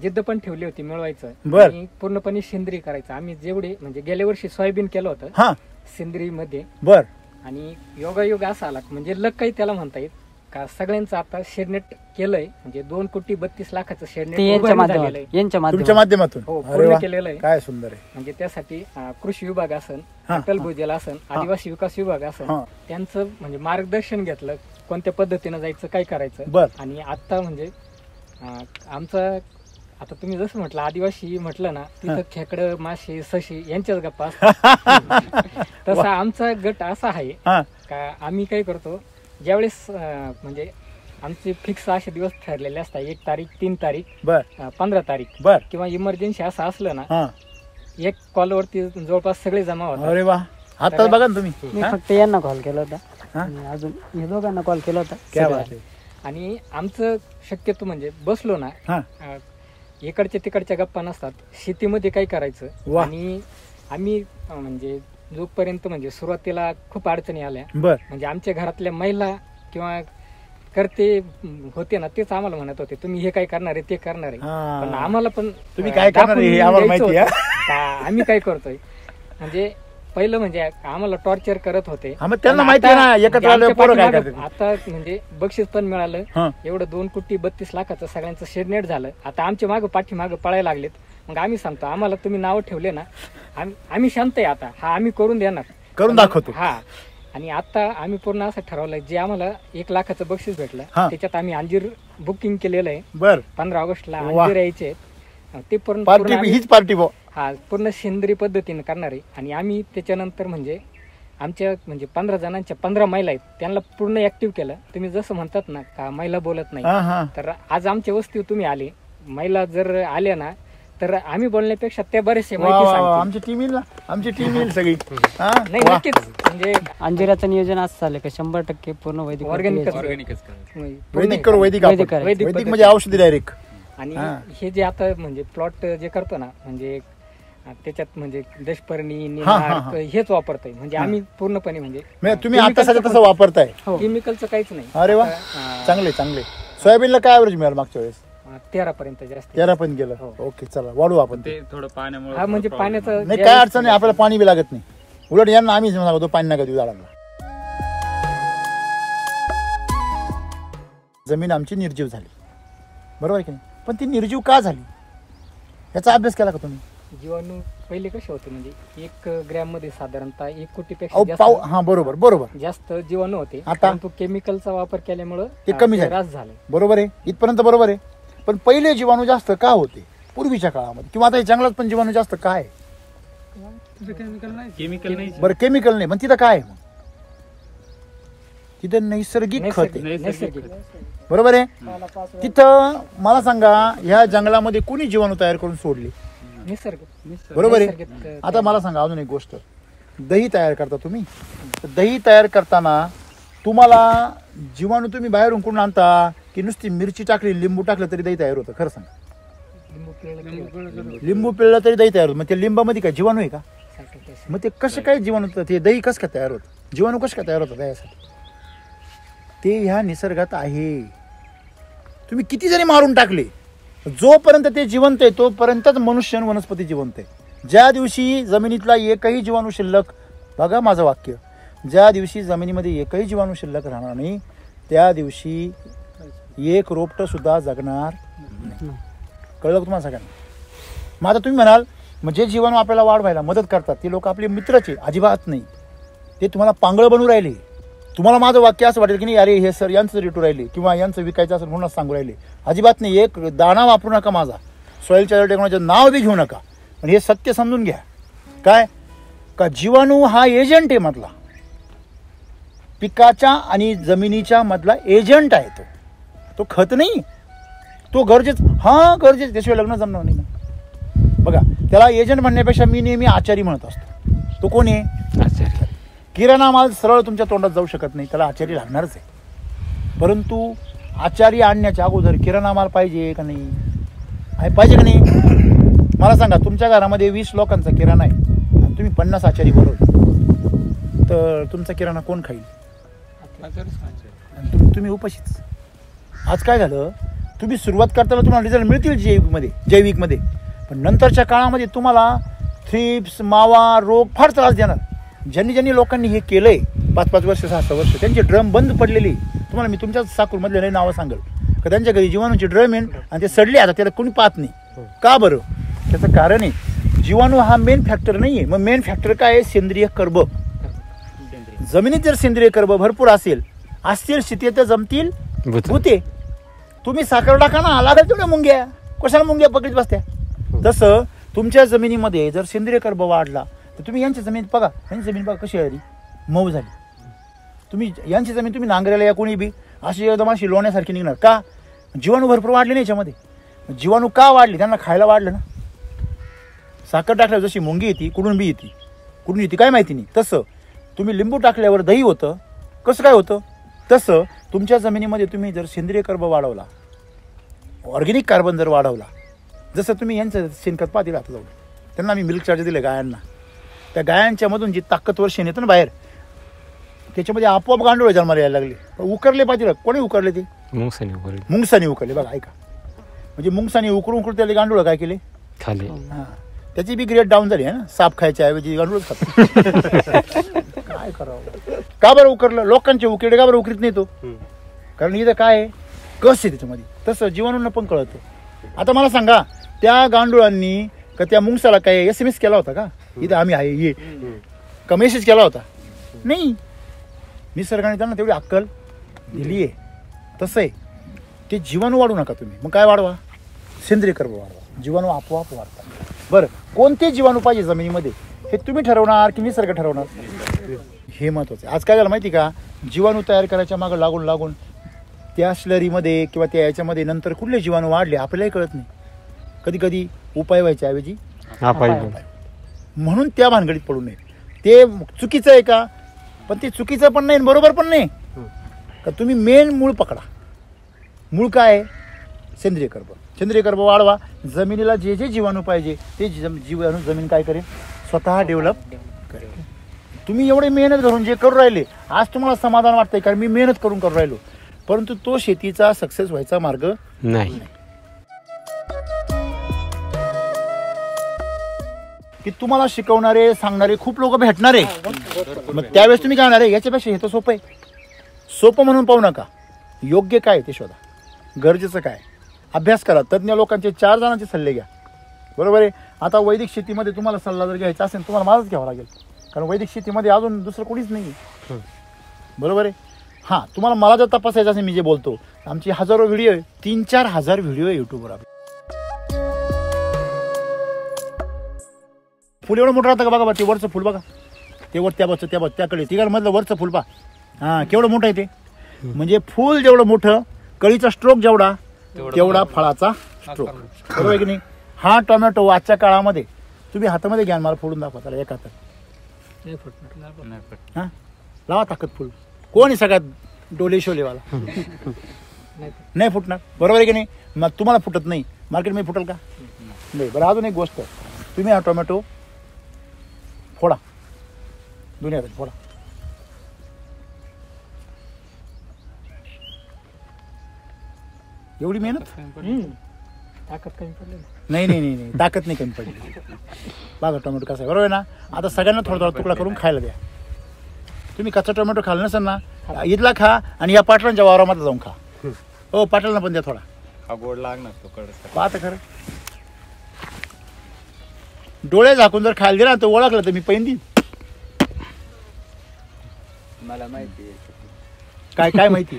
जिद्द पण ठेवली होती मिळवायचं. बर. आणि पूर्णपणे सेंद्रिय करायचं. आम्ही जेवढे म्हणजे गेल्या वर्षी सोयाबीन केलं होतं हा, सेंद्रिय मध्ये. बर. आणि योगायोग असा आला म्हणजे लक काही त्याला म्हणता येत का सगळ्यांचं आता शेडनेट केलंय. म्हणजे 2,32,00,000चं शेडनेट तुमच्या माध्यमातून? हो, अरे पूर्ण वा, केलेलं आहे. काय सुंदर आहे. म्हणजे त्यासाठी कृषी विभाग असन, हा, अटल भूजल असन, आदिवासी विकास विभाग असन, हा. त्यांचं म्हणजे मार्गदर्शन घेतलं कोणत्या पद्धतीनं जायचं, काय करायचं. बर. आणि आता म्हणजे आमचं आता तुम्ही जसं म्हटलं आदिवासी म्हटलं ना, तिथं खेकडं, मासे, सशी यांच्याच गप्पा असतात. तसा आमचा गट असा आहे हा, का आम्ही काय करतो, ज्यावेळेस म्हणजे आमचे फिक्स असे दिवस ठरलेले असतात, 1 तारीख, 3 तारीख, बर, 15 तारीख, बर. किंवा इमर्जन्सी असं असलं ना, हा, एक कॉलवरती जवळपास सगळे जमा होतात. अरे वा, आता बघा ना तुम्ही. मी हा? फक्त यांना कॉल केला होता हा? आणि अजून या दोघांना कॉल केला होता. क्या बात आहे. आणि आमचं शक्यतो म्हणजे बसलो ना, हा, इकडच्या तिकडच्या गप्पा नसतात, शेतीमध्ये काय करायचं. वा. आणि आम्ही म्हणजे जोपर्यंत म्हणजे सुरुवातीला खूप अडचणी आल्या, बर, म्हणजे आमच्या घरातल्या महिला किंवा करते होते ना, तेच आम्हाला म्हणत होते तुम्ही हे काय करणार आहे, ते करणार आहे. हा. पण आम्हाला पण तुम्ही काय करणार आहे हे आम्हाला दाखवून माहिती द्यायचं आहे. होतं का आम्ही काय करतोय. म्हणजे पहिलं म्हणजे आम्हाला टॉर्चर करत होते. हा, मग त्यांना पण माहिती आहे आता ना, एकत्र म्हणजे आल्यावर आमच्या पोरं काय पाठीमागं करतात. आता म्हणजे बक्षीस पण मिळालं. हा. एवढं 2,32,00,000चं सगळ्यांचं शेडनेट झालं. आता आमच्या मागं पाठीमागं पळायला लागलेत. मग आम्ही सांगतो आम्हाला तुम्ही नावं ठेवले ना, आम्ही शांत आहे आता, हा आम्ही करून देणार, करून दाखवतो. हा. आणि आता आम्ही पूर्ण असं ठरवलंय, जे आम्हाला 1,00,000चं बक्षीस भेटलं हा. त्याच्यात आम्ही अंजीर बुकिंग केलेलं आहे. बर 15 ऑगस्टला वा. अंजीर यायचे. ते पूर्ण पार्टी आम्ही- हीच पार्टी बो. हा पूर्ण सेंद्रिय पद्धतीने करणार आहे. आणि आम्ही त्याच्यानंतर म्हणजे आमच्या म्हणजे 15 जणांच्या 15 महिला आहेत, त्यांना पूर्ण ऍक्टिव्ह केलं. तुम्ही जसं म्हणतात ना का महिला बोलत नाही, हा हा तर आज आमच्या वस्तीवर तुम्ही आले, महिला जर आल्या ना तर आम्ही बोलण्यापेक्षा त्या बरेचसे वा, माहिती वा, वा. सांगतील. आमची टीम येईल ना, आमची टीम येईल सगळी. हा? नाही वा. नक्कीच म्हणजे अंजिराचं नियोजन असं झालं का 100% पूर्ण वैदिक Organic ऑर्गॅनिकच करायचं. वैदिक करू, वैदिक आपण. वैदिक करायचं. वैदिक पद्धती. म्हणजे औषधी डायरेक्ट. आणि हा. हे जे आता म्हणजे प्लॉट जे करतो ना, म्हणजे त्याच्यात म्हणजे देशपर्णी हा, हा. निनार्क हेच वापरतोय. म्हणजे आम्ही पूर्णपणे म्हणजे तुम्ही आता सध्या तसं वापरताय. केमिकलचं काहीच नाही. अरे वा, चांगले चांगले. सोयाबीनला काय ॲव्हरेज मिळालं मागच्या वेळेस? 13 पर्यंत जास्त. 13 पण गेलं. ओके, चला वाढू आपण ते. ते थोडं पाण्यामुळे हा म्हणजे पाण्याचं नाही, काय अडचण नाही, आपल्याला पाणी बी लागत नाही. उलट यांना आम्हीच सांगतो पाणी नका देऊ झाडांना. जमीन आमची निर्जीव झाली, बरोबर आहे की नाही? पण ती निर्जीव का झाली याचा अभ्यास केला का तुम्ही? जीवाणू पहिले कसे होते म्हणजे 1 ग्रॅम मध्ये साधारणतः 1 कोटीपेक्षा अहो जास्त पाव, हा बरोबर बरोबर जास्त जीवाणू होते. आता? परंतु केमिकलचा वापर केल्यामुळं ते कमी झाले. त्रास झाले. बरोबर आहे, इथपर्यंत बरोबर आहे. पण पहिले जीवाणू जास्त का होते पूर्वीच्या काळामध्ये, किंवा आता जंगलात पण जीवाणू जास्त काय आहे? केमिकल नाही. बरं केमिकल नाही, पण तिथं काय आहे मग? तिथं नैसर्गिक खत आहे, नैसर्गिक. बरोबर आहे. तिथं मला सांगा, ह्या जंगलामध्ये कोणी जीवाणू तयार करून सोडले? निसर्ग. बरोबर आहे. नैसर्गिक. आता मला सांगा अजून एक गोष्ट, दही तयार करता तुम्ही, तर दही तयार करताना तुम्हाला जीवाणू तुम्ही बाहेरून कोण आणता की नुसती मिरची टाकली, लिंबू टाकलं तरी दही तयार होतं? खरं सांगा. लिंबू पिळलं की लिंबू पिळलं तरी दही तयार होतं. मग त्या लिंबामध्ये काय जीवाणू आहे का? साखर असते. मग ते कसं काय जीवाणू, ते दही कसं काय तयार होतं? जीवाणू कसं काय तयार होतं दह्यासाठी? ते ह्या निसर्गात आहे. तुम्ही किती जरी मारून टाकले, जोपर्यंत ते जिवंत आहे तोपर्यंतच मनुष्य आणि वनस्पती जिवंत आहे. ज्या दिवशी जमिनीतला एकही जीवाणू शिल्लक, बघा माझं वाक्य, ज्या दिवशी जमिनीमध्ये एकही जीवाणू शिल्लक राहणार नाही त्या दिवशी एक रोपटं सुद्धा जगणार नाही. कळलं का तुम्हाला सगळ्यांना? मग आता तुम्ही म्हणाल, मग जे जीवाणू आपल्याला वाढवायला मदत करतात ते लोक आपले मित्रच आहे? अजिबात नाही. ते तुम्हाला पांगळ बनवून राहिले. तुम्हाला माझं वाक्य असं वाटेल की नाही, अरे हे सर यांचं रेटू राहिले किंवा यांचं विकायचं असं म्हणूनच सांगू राहिले. अजिबात नाही. एक दाणा वापरू नका माझा, सॉईल चार्जर टेक्नॉलॉजीचं नाव बी घेऊ नका. पण हे सत्य समजून घ्या, काय का जीवाणू हा एजंट आहे मधला, पिकाच्या आणि जमिनीच्या मधला एजंट आहे. तो खत नाही, तो गरजेच. हा गरजेच, त्याशिवाय लग्न जमणार नाही ना. बघा, त्याला एजंट म्हणण्यापेक्षा मी नेहमी आचारी म्हणत असतो. तो कोण आहे? आचार्य. किराणा माल सरळ तुमच्या तोंडात जाऊ शकत नाही, त्याला आचारी लागणारच आहे. परंतु आचारी आणण्याच्या अगोदर किराणा माल पाहिजे का नाही? आहे, पाहिजे का नाही? मला सांगा, तुमच्या घरामध्ये 20 लोकांचा किराणा आहे आणि तुम्ही 50 आचारी बरोबर, तर तुमचा किराणा कोण खाईल? आणि तुम्ही उपाशीच. आज काय झालं, तुम्ही सुरुवात करताना तुम्हाला रिझल्ट मिळतील जैविकमध्ये, पण नंतरच्या काळामध्ये तुम्हाला थ्रिप्स, मावा, रोग फार त्रास देणार. ज्यांनी लोकांनी हे केलंय 5-5 वर्ष 6-6 वर्ष, त्यांचे ड्रम बंद पडलेले. तुम्हाला मी तुमच्याच साकूरमधले नाही नावं सांगेल का त्यांच्या घरी जीवाणूचे ड्रम आहे आणि ते सडले. आता त्याला कोणी पाहत नाही. का बरं? त्याचं कारण आहे, जीवाणू हा मेन फॅक्टर नाही आहे. मग मेन फॅक्टर काय आहे? सेंद्रिय कर्ब. जमिनीत जर सेंद्रिय कर्ब भरपूर असेल स्थिती तर जमतील भूते. तुम्ही साखर टाका ना, लागेल तेवढ्या मुंग्या, कशाला मुंग्या पकडीत बसत्या? तसं तुमच्या जमिनीमध्ये जर सेंद्रिय कर्ब वाढला तर तुम्ही यांची जमीन बघा, यांची जमीन बघा कशी आहे, मऊ झाली. तुम्ही यांची जमीन तुम्ही नांगरायला या कोणी बी अशी एकदम अशी लोण्यासारखी निघणार. का? जीवाणू भरपूर वाढले नाही याच्यामध्ये. जीवाणू का वाढले? त्यांना खायला वाढलं ना. साखर टाकल्यावर जशी मुंगी येते, कुठून बी येते, कुठून येते काय माहिती नाही. तसं तुम्ही लिंबू टाकल्यावर दही होतं. कसं काय होतं? तसं तुमच्या जमिनीमध्ये तुम्ही जर सेंद्रिय कर्ब वाढवला, ऑर्गॅनिक कार्बन जर वाढवला, जसं तुम्ही यांचं शेणखत पाहतील आता जाऊन, त्यांना आम्ही मिल्क चार्जर दिले गायांना, त्या गायांच्या मधून जी ताकदवर शेण येतं ना बाहेर, त्याच्यामध्ये आपोआप गांडूळ जन्माला यायला लागले. उकरले पाहिजे. कोणी उकरले? ते मुंगसानी उकरले. बघा ऐका, म्हणजे मुंगसानी उकरून त्याला गांडूळ काय केले खाली. हां, त्याची बी ग्रेड डाऊन झाली आहे ना, साप खायच्या ऐवजी गांडूळच खातो. काय करावं, का बरं उकरलं? लोकांचे उकिरडे का बरं उकरीत नाही तो? कारण इथं काय आहे, कस आहे त्याच्यामध्ये. तसं जीवाणूंना पण कळतं. आता मला सांगा, त्या गांडुळांनी का त्या मुंगसाला काय SMS केला होता का, इथं आम्ही आहे ये, का मेसेज केला होता? नाही. निसर्गाने त्यांना तेवढी अक्कल दिली आहे. तसं आहे, ते जीवाणू वाढू नका तुम्ही. मग काय वाढवा? सेंद्रिय कर्ब वाढवा, जीवाणू आपोआप वाढतात. बरं, कोणते जीवाणू पाहिजे जमिनीमध्ये हे तुम्ही ठरवणार की निसर्ग ठरवणार? हे महत्वाचं आहे. आज काय झालं माहिती का, जीवाणू तयार करायच्या मागं लागून लागून त्या स्लरीमध्ये किंवा त्या याच्यामध्ये नंतर कुठले जीवाणू वाढले आपल्यालाही कळत नाही. कधी कधी उपाय व्हायच्या ऐवजी म्हणून त्या भानगडीत पडू नये. ते चुकीचं आहे का? पण ते चुकीचं पण नाही बरोबर पण नाही. का तुम्ही मेन मूळ पकडा. मूळ काय आहे? सेंद्रिय कर्ब. सेंद्रिय कर्ब वाढवा. जमिनीला जे जे जीवाणू पाहिजे ते जीवाणू जमीन काय करेल? स्वतः डेव्हलप करेल. तुम्ही एवढे मेहनत करून जे करू राहिले, आज तुम्हाला समाधान वाटतंय कारण मी मेहनत करून करू राहिलो, परंतु तो शेतीचा सक्सेस व्हायचा मार्ग नाही. की तुम्हाला शिकवणारे सांगणारे खूप लोक भेटणारे. मग त्यावेळेस तुम्ही काय होणार आहे? याच्यापेक्षा हे तर सोपं आहे. सोपं म्हणून पाहू नका. योग्य काय ते शोधा, गरजेचं काय अभ्यास करा. तज्ज्ञ लोकांचे 4 जणांचे सल्ले घ्या. बरोबर आहे. आता वैदिक शेतीमध्ये तुम्हाला सल्ला जर घ्यायचा असेल तुम्हाला माझाच घ्यावा लागेल, कारण वैदिक शेतीमध्ये अजून दुसरं कोणीच नाही. बरोबर आहे. हां, तुम्हाला मला जर तपासायचं असेल, मी जे बोलतो, आमची हजारो व्हिडिओ आहे, 3-4 हजार व्हिडिओ आहे युट्यूबवर. आपले फुल एवढं मोठं राहतं का? बघा ते वरचं फुल बघा, ते वर त्याकडे तिघांमधलं वरचं फुल पहा. हां, केवढं मोठं आहे ते. म्हणजे फुल जेवढं मोठं, कळीचा स्ट्रोक जेवढा तेवढा फळाचा स्ट्रोक. बरोबर आहे की नाही? हा टोमॅटो आजच्या काळामध्ये तुम्ही हातामध्ये घ्या, मला फोडून दाखवा त्याला एक हातात. हां, लावा ताकद फुल. कोण आहे सगळ्यात डोले शोलेवाला? नाही फुटणार. बरोबर आहे की नाही? मग तुम्हाला फुटत नाही, मार्केटमध्ये फुटल का? नाही. बरं, अजून एक गोष्ट, तुम्ही हा टोमॅटो फोडा, दोन्ही हातात फोडा. एवढी मेहनत? ताकद कमी पडली नाही नाही नाही, ताकद नाही कमी पडली. बघा टोमॅटो कसा आहे. बरोबर आहे ना? आता सगळ्यांना थोडा थोडा तुकडा करून खायला द्या. तुम्ही कच्चा टोमॅटो खाल्ला नसेल ना, इथला खा आणि या पाटलांच्या वावरामध्ये जाऊन खा. हो, पाटलांना पण द्या थोडा. हा गोड लागणार तो कडक. पाहता खरं, डोळे झाकून जर खायला दिला तर ओळखलं तर मी पैन देईन. मला माहिती आहे. काय काय माहिती?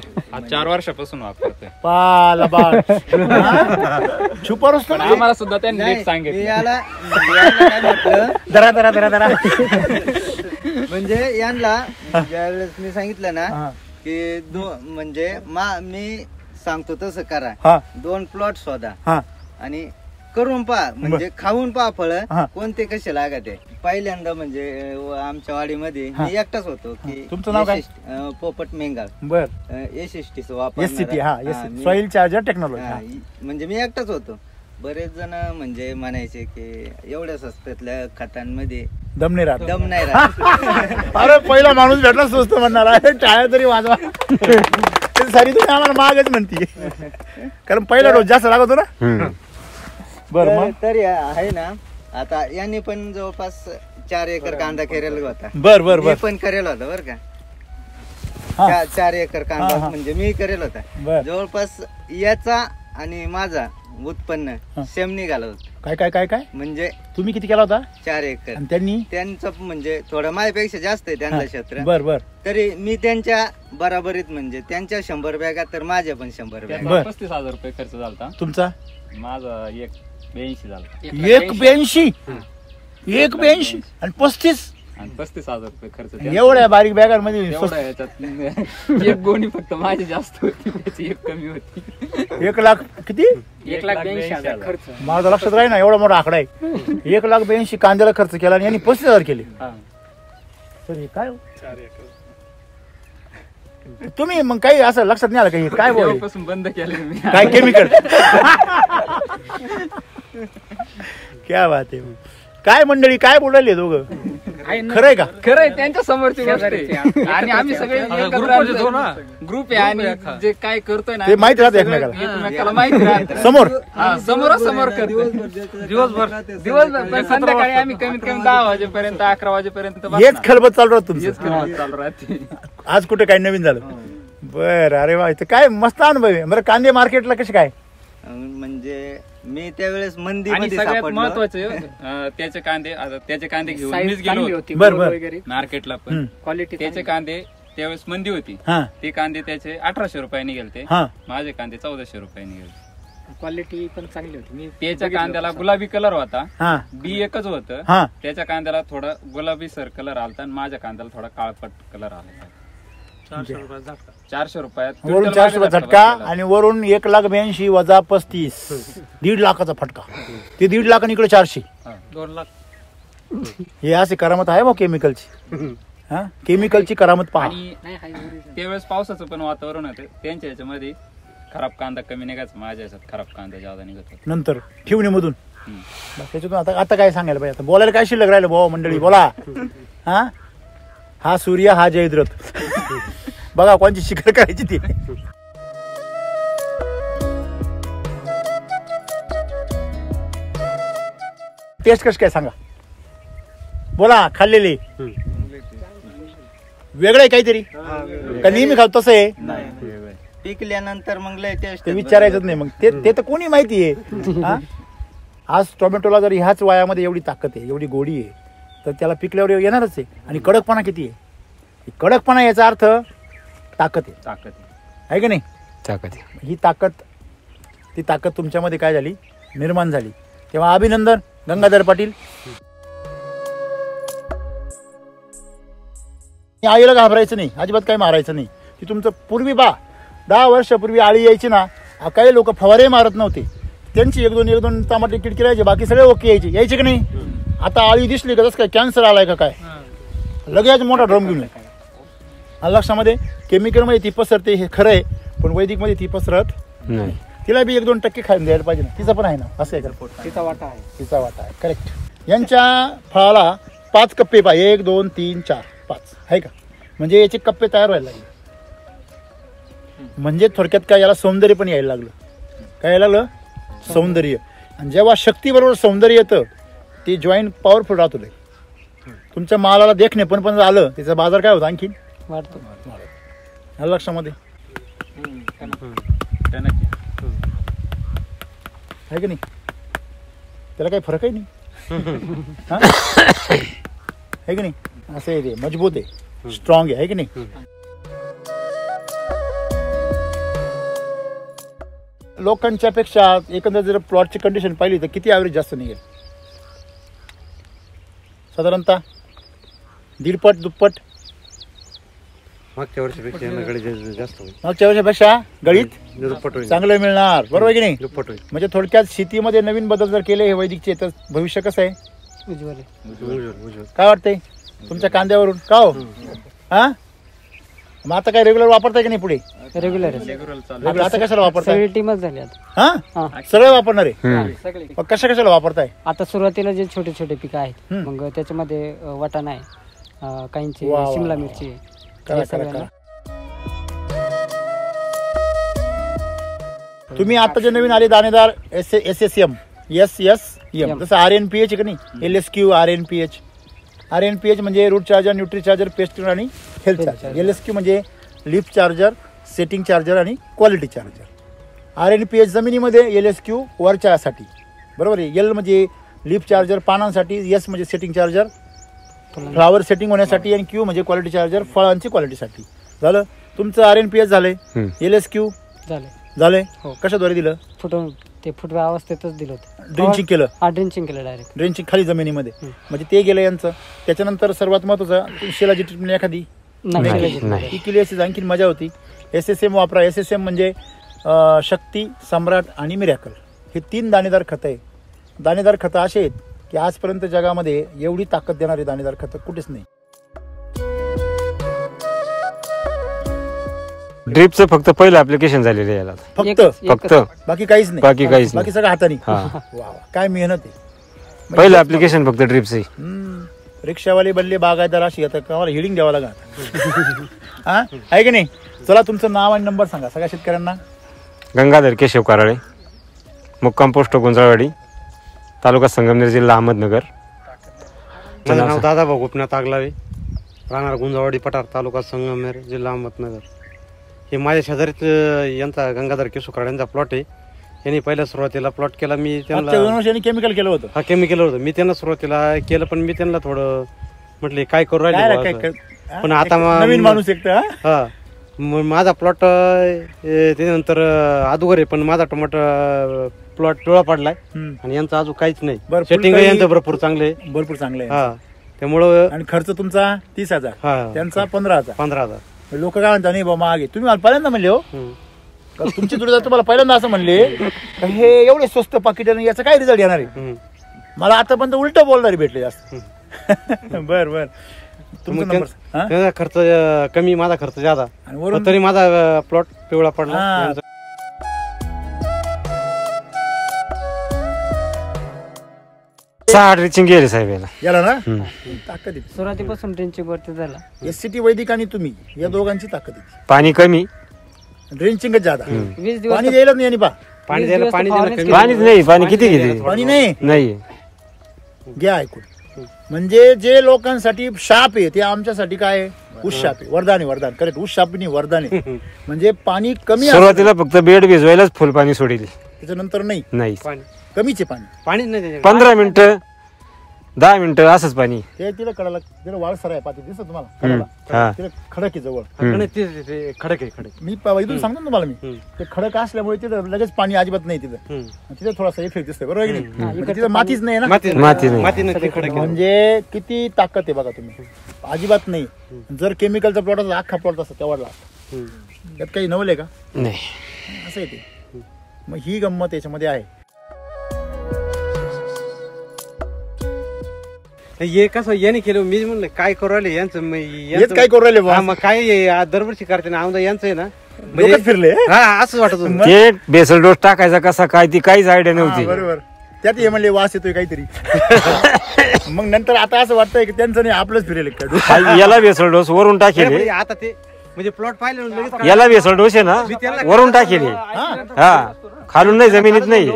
4 वर्षापासून वापरतोय. पाला बाळ छुपा असतो ना. आम्हाला सुद्धा त्यांनी नीट सांगितलं. याला काय म्हटलं, दरा दरा दरा दरा. म्हणजे यांना ज्यावेळेस मी सांगितलं ना की म्हणजे मी सांगतो तसं करा. हा, 2 प्लॉट शोधा हा, आणि करून पहा, म्हणजे खाऊन पहा फळ कोणते कसे लागत आहे. पहिल्यांदा म्हणजे आमच्या वाडीमध्ये मी एकटाच होतो की तुमचं नाव काय? पोपट मेंगाळ. बर. SST वापर SCT. हा, सॉइल चार्जर टेक्नॉलॉजी. म्हणजे मी एकटाच होतो. बरेच जण म्हणजे म्हणायचे की एवढ्या स्वस्तातल्या खतांमध्ये दम नाही राहत. दम नाही राहत. अरे पहिला माणूस भेटला स्वस्त म्हणणार आहे, टाळ्या तरी वाजवा. सारी तुम्ही आम्हाला मागच म्हणते, कारण पहिला रोज जास्त लागतो ना. बरं, तरी आहे ना. आता यांनी पण जवळपास 4 एकर कांदा केलेला होता. बर बर बर. पण करेल होता बरं का. हा. 4 एकर हा, कांदा हा. म्हणजे मी करेल होता. बर. जवळपास याचा आणि माझा उत्पन्न सेम निघालं होतं. काय काय काय काय म्हणजे तुम्ही किती केला होता? 4 एकर. आणि त्यांनी? त्यांचं म्हणजे थोडं माझ्यापेक्षा जास्त आहे त्यांचं क्षेत्र. बर बर. तरी मी त्यांच्या बराबरीत म्हणजे त्यांच्या 100 बॅगा तर माझ्या पण 100 बॅगा. बर. 35,000 रुपये खर्च झाला. तुमचा? माझा 182 झाला. 182? 182 आणि 35? आणि 35,000 रुपये खर्च. एवढ्या बारीक बॅगांमध्ये एवढा याच्यात एक गोणी फक्त माझी जास्त होती, त्याची एक कमी होती. 1 लाख किती? 1,82,000 खर्च. माझं लक्षात राही ना, एवढा मोठा आकडा आहे. 1,82,000 कांद्याला खर्च केला आणि यांनी 35,000 केले. तर हे काय? तुम्ही मग काही असं लक्षात नाही आलं काही काय बोल बंद केलं मी. काय केमिकल? क्या बात आहे. काय मंडळी काय बोलायले दोघं? खरंय का? खरंय, त्यांच्या समोरची गोष्ट आहे. आणि आम्ही सगळे ग्रुप आहे आणि जे काय करतोय ना ते माहिती राहतं एकमेकाला माहिती राहतं. समोर समोरासमोर करतो दिवसभर. संध्याकाळी आम्ही कमीत कमी 10 वाजेपर्यंत 11 वाजेपर्यंत हेच खलबत चालू राहत तुमचं. चालू राहते. आज कुठे काही नवीन झालं? बरं, अरे वा, इथं काय मस्त अनुभव आहे. बरं, कांदे मार्केटला कसे काय? म्हणजे मी त्यावेळेस मंदी आणि मध्ये सगळ्यात सापडलो. महत्वाचं त्याचे कांदे घेऊन मीच गेलो होतो बरं मार्केटला. पण क्वालिटी त्याचे कांदे त्यावेळेस मंदी होती. हा ते कांदे त्याचे 1800 रुपयाने गेलते. हा माझे कांदे 1400 रुपयाने गेले. क्वालिटी पण चांगली होती. मी त्याच्या कांद्याला गुलाबी कलर होता, हा बी एकच होतं. हा त्याच्या कांद्याला थोडा गुलाबी सर कलर आलता आणि माझ्या कांद्याला थोडा काळपट कलर आला. 400 रुपयात वरून 400 रुपये झटका आणि वरून 1,82,000 वजा 35, 1.5 लाखाचा फटका. ते 1.5 लाख आणि इकडे 400. 2 लाख. हे असे करामत आहे मग केमिकलची. हा, केमिकलची करामत पहा. आणि त्यावेळेस पावसाचं पण वातावरण होतं. त्यांच्या याच्यामध्ये खराब कांदा कमी निघायचा, माझ्या याच्यात खराब कांदा जादा निघत होता. नंतर ठेवणीमधून त्याच्यातून आता काय सांगायला पाहिजे? आता बोलायला काय शिल्लक राहिलं भाऊ मंडळी? बोला. हा सूर्य, हा जयद्रथ. बघा कोणची शिखर करायची ती. टेस्ट कशी काय सांगा? बोला. खाल्लेली वेगळं आहे काहीतरी का नेहमी खातो तसं आहे? पिकल्यानंतर मग लय टेस्ट. ते विचारायचंच नाही मग. ते तर कोणी माहिती आहे. आज टोमॅटोला जर ह्याच वयामध्ये एवढी ताकद आहे, एवढी गोडी आहे, तर त्याला पिकल्यावर येणारच आहे. आणि कडकपणा किती आहे? कडकपणा याचा अर्थ ताकद आहे. ताकद आहे की नाही? ताकद. ही ती ताकद तुमच्यामध्ये काय झाली? निर्माण झाली. तेव्हा अभिनंदन गंगाधर पाटील. आईला घाबरायचं नाही, अजिबात काही मारायचं नाही. ती तुमचं पूर्वी 10 वर्षापूर्वी आळी यायची ना, काही लोक फवारे मारत नव्हते. त्यांची एक दोन टमाटे किडकी राहायचे, बाकी सगळे ओके यायचे की नाही? आता आळी दिसली का जसं काय कॅन्सर आलाय का काय, लगेच मोठा ड्रम घेऊन. लक्षामध्ये केमिकलमध्ये ती पसरते हे खरं आहे, पण वैदिकमध्ये ती पसरत नाही. तिला बी 1-2 टक्के खाऊन द्यायला पाहिजे ना. तिचं पण आहे ना, असं आहे का? तिचा वाटा आहे. करेक्ट. यांच्या फळाला 5 कप्पे पाहिजे. 1 2 3 4 5 आहे का? म्हणजे याचे कप्पे तयार व्हायला लागले. म्हणजे थोडक्यात काय, याला सौंदर्य पण यायला लागलं. काय यायला लागलं? सौंदर्य. आणि जेव्हा शक्तीबरोबर सौंदर्य येतं ते जॉईंट पॉवरफुल राहतो. तुमच्या मालाला देखणे पण आलं, त्याचा बाजार काय होता? आणखी वाढतो. लक्षामध्ये आहे की नाही? त्याला काही फरकही नाही. आहे की नाही? असं आहे, ते मजबूत आहे, स्ट्रॉंग आहे की नाही? लोकांच्या पेक्षा एकंदर जर प्लॉटची कंडिशन पाहिली तर किती ॲव्हरेज जास्त निघेल? साधारणतः 1.5 पट 2 पट. मागच्या वर्षापेक्षा जास्त होईल. मागच्या वर्षापेक्षा गळीत दुप्पट होईल. चांगलं मिळणार. बरोबर की नाही? दुप्पट होईल. म्हणजे थोडक्यात शेतीमध्ये नवीन बदल जर केले हे वैदिकचे, तर भविष्य कसं आहे? उज्ज्वल. काय वाटतंय तुमच्या कांद्यावरून? का हो? हा, मग आता काय रेग्युलर वापरताय की नाही पुढे? रेग्युलर आता कशाला वापरताय? सगळी टीमच झाली आता. हा, सगळं वापरणार आहे. सगळे. मग कशाला वापरताय? आता सुरुवातीला जे छोटे छोटे पिकं आहेत, हम्म. मग त्याच्यामध्ये वाटाणा आहे, काहींची वा, वा, शिमला वा. मिरची आहे. करा, हे करा, सगळं करा. तुम्ही आता जे नवीन आले दाणेदार SSM जसं RNPH का नाही, LSQ RNPH. RNPH म्हणजे root charger, nutri charger, pest आणि हेल्थ चार्जर. LSQ म्हणजे लिफ चार्जर, सेटिंग चार्जर आणि क्वालिटी चार्जर. RNPH जमिनीमध्ये, LSQ वरच्यासाठी. बरोबर आहे? L म्हणजे लिफ चार्जर पानांसाठी, S म्हणजे सेटिंग चार्जर फ्लावर सेटिंग होण्यासाठी, आणि Q म्हणजे क्वालिटी चार्जर फळांची क्वालिटीसाठी. झालं तुमचं RNPH झालंय. LSQ झालंय. हो. कशाद्वारे दिलं? फुटून ते फुटव्या अवस्थेतच दिलं होतं. ड्रिंचिंग केलं. ड्रिंचिंग केलं डायरेक्ट. ड्रिंचिंग खाली जमिनीमध्ये. म्हणजे ते गेलं यांचं. त्याच्यानंतर सर्वात महत्वाचं शिलाची ट्रीटमेंट एखादी ही केली असती आणखी मजा होती. SSM वापरा. SSM म्हणजे शक्ती, सम्राट आणि मिरॅकल. हे 3 दाणेदार खतं आहे. दाणेदार खतं असे आहेत की आजपर्यंत जगामध्ये एवढी ताकद देणारी दाणेदार खतं कुठेच नाही. ड्रिपचं फक्त पहिलं ऍप्लिकेशन झालेलं आहे याला. फक्त बाकी काहीच नाही. बाकी सगळं हाताने. वा, काय मेहनत आहे. पहिलं ऍप्लिकेशन फक्त ड्रिपचं. रिक्षावाले बल्ले बागायदार अशी आता आम्हाला हिडिंग द्यावा लागा हा आहे की नाही. चला तुमचं नाव आणि नंबर सांगा सगळ्या शेतकऱ्यांना. गंगाधर केशव कराळे, मुक्काम पोस्ट गुंजाळवाडी, तालुका संगमनेर, जिल्हा अहमदनगर. माझं नाव दादाभाऊ गोपीनाथ आगलावे, राहणार गुंजावाडी पठार, तालुका संगमनेर, जिल्हा अहमदनगर. हे माझ्या शेजारीच यांचा गंगाधर केशव कराळे यांचा प्लॉट आहे. यांनी पहिल्या सुरुवातीला प्लॉट केला, मी त्यांना केमिकल केलं होतं. हा केमिकल होतं. मी त्यांना सुरुवातीला केलं, पण मी त्यांना थोडं म्हटले काय करू राहिले, पण आता नवीन माणूस एक हा माझा प्लॉट त्यानंतर अगोदर आहे, पण माझा टोमॅटो प्लॉट पिवळा पडलाय आणि यांचं अजून काहीच नाही. सेटिंग यांचं भरपूर चांगले हा. त्यामुळं आणि खर्च तुमचा 30,000, त्यांचा 15,000. 15,000. लोक काय म्हणतात नाही बाबा मागे तुम्ही मला पहिल्यांदा म्हणले हो तुमची जोडीदार तुम्हाला पहिल्यांदा असं म्हणले हे एवढे स्वस्त पाकिट याचा काय रिझल्ट येणार आहे. मला आतापर्यंत उलट बोलणारे भेटले जास्त. बर बर. त्याचा खर्च कमी, माझा खर्च जादा, तरी माझा प्लॉट पिवळा पडला. 6 ड्रिचिंग गेले साहेब याला ना ताकद सुरुवातीपासून ड्रिंचिंग वरती झाला. SCT वैदिक आणि तुम्ही या दोघांची ताकद आहे. पाणी कमी, ड्रिंचिंगच जादा. 20 दिवस पाणी द्यायला नाही पा पाणी द्यायला पाणीच नाही. पाणी किती किती पाणी नाही घ्या ऐकून. म्हणजे जे लोकांसाठी शाप आहे ते आमच्यासाठी काय आहे? उशाप आहे, वरदान आहे. वरदान करेक्ट. उशाप नाही, वरदान आहे. म्हणजे पाणी कमी सुरुवातीला फक्त बेड भिजवायलाच फुल पाणी सोडील, त्याच्यानंतर नाही कमीच आहे पाणी नाही. 15 मिनिटं 10 मिनिटं असंच पाणी. ते तिला कळाला तिला वाळसर आहे पाती दिसत तुम्हाला, तिला खडक आहे जवळ. खडक आहे खडक. मी इथून सांगतो तुम्हाला, मी ते खडक असल्यामुळे तिथं लगेच पाणी अजिबात नाही तिथं. तिथे थोडासा इफेक्ट दिसतोय बरोबर की नाही. तिथं मातीच नाही ना, माती नाही. म्हणजे किती ताकद आहे बघा तुम्ही. अजिबात नाही. जर केमिकलचा प्लॉट असला अख्खा प्लॉट असता तेवढा त्यात काही नवलंय का नाही, असं आहे ते. मग ही गंमत याच्यामध्ये आहे. हे कसं याने केलं, मी म्हणलं काय करू राहिले यांचं, काय करू राहिले मग काय दरवर्षी करते ना आमदा यांचं आहे ना, डोक्यात फिरले. हा असं वाटत होतं. ते बेसल डोस टाकायचा कसा काय ती काहीच आयडिया नव्हती. बरोबर. त्यात हे म्हणले वास येतोय काहीतरी. मग नंतर आता असं वाटतंय की त्यांचं नाही आपलंच फिरेल. याला बेसल डोस वरून टाकेल. आता ते म्हणजे प्लॉट पाहिलं याला बेसल डोस आहे ना वरून टाकेल. हा खालून नाही, जमिनीत नाही.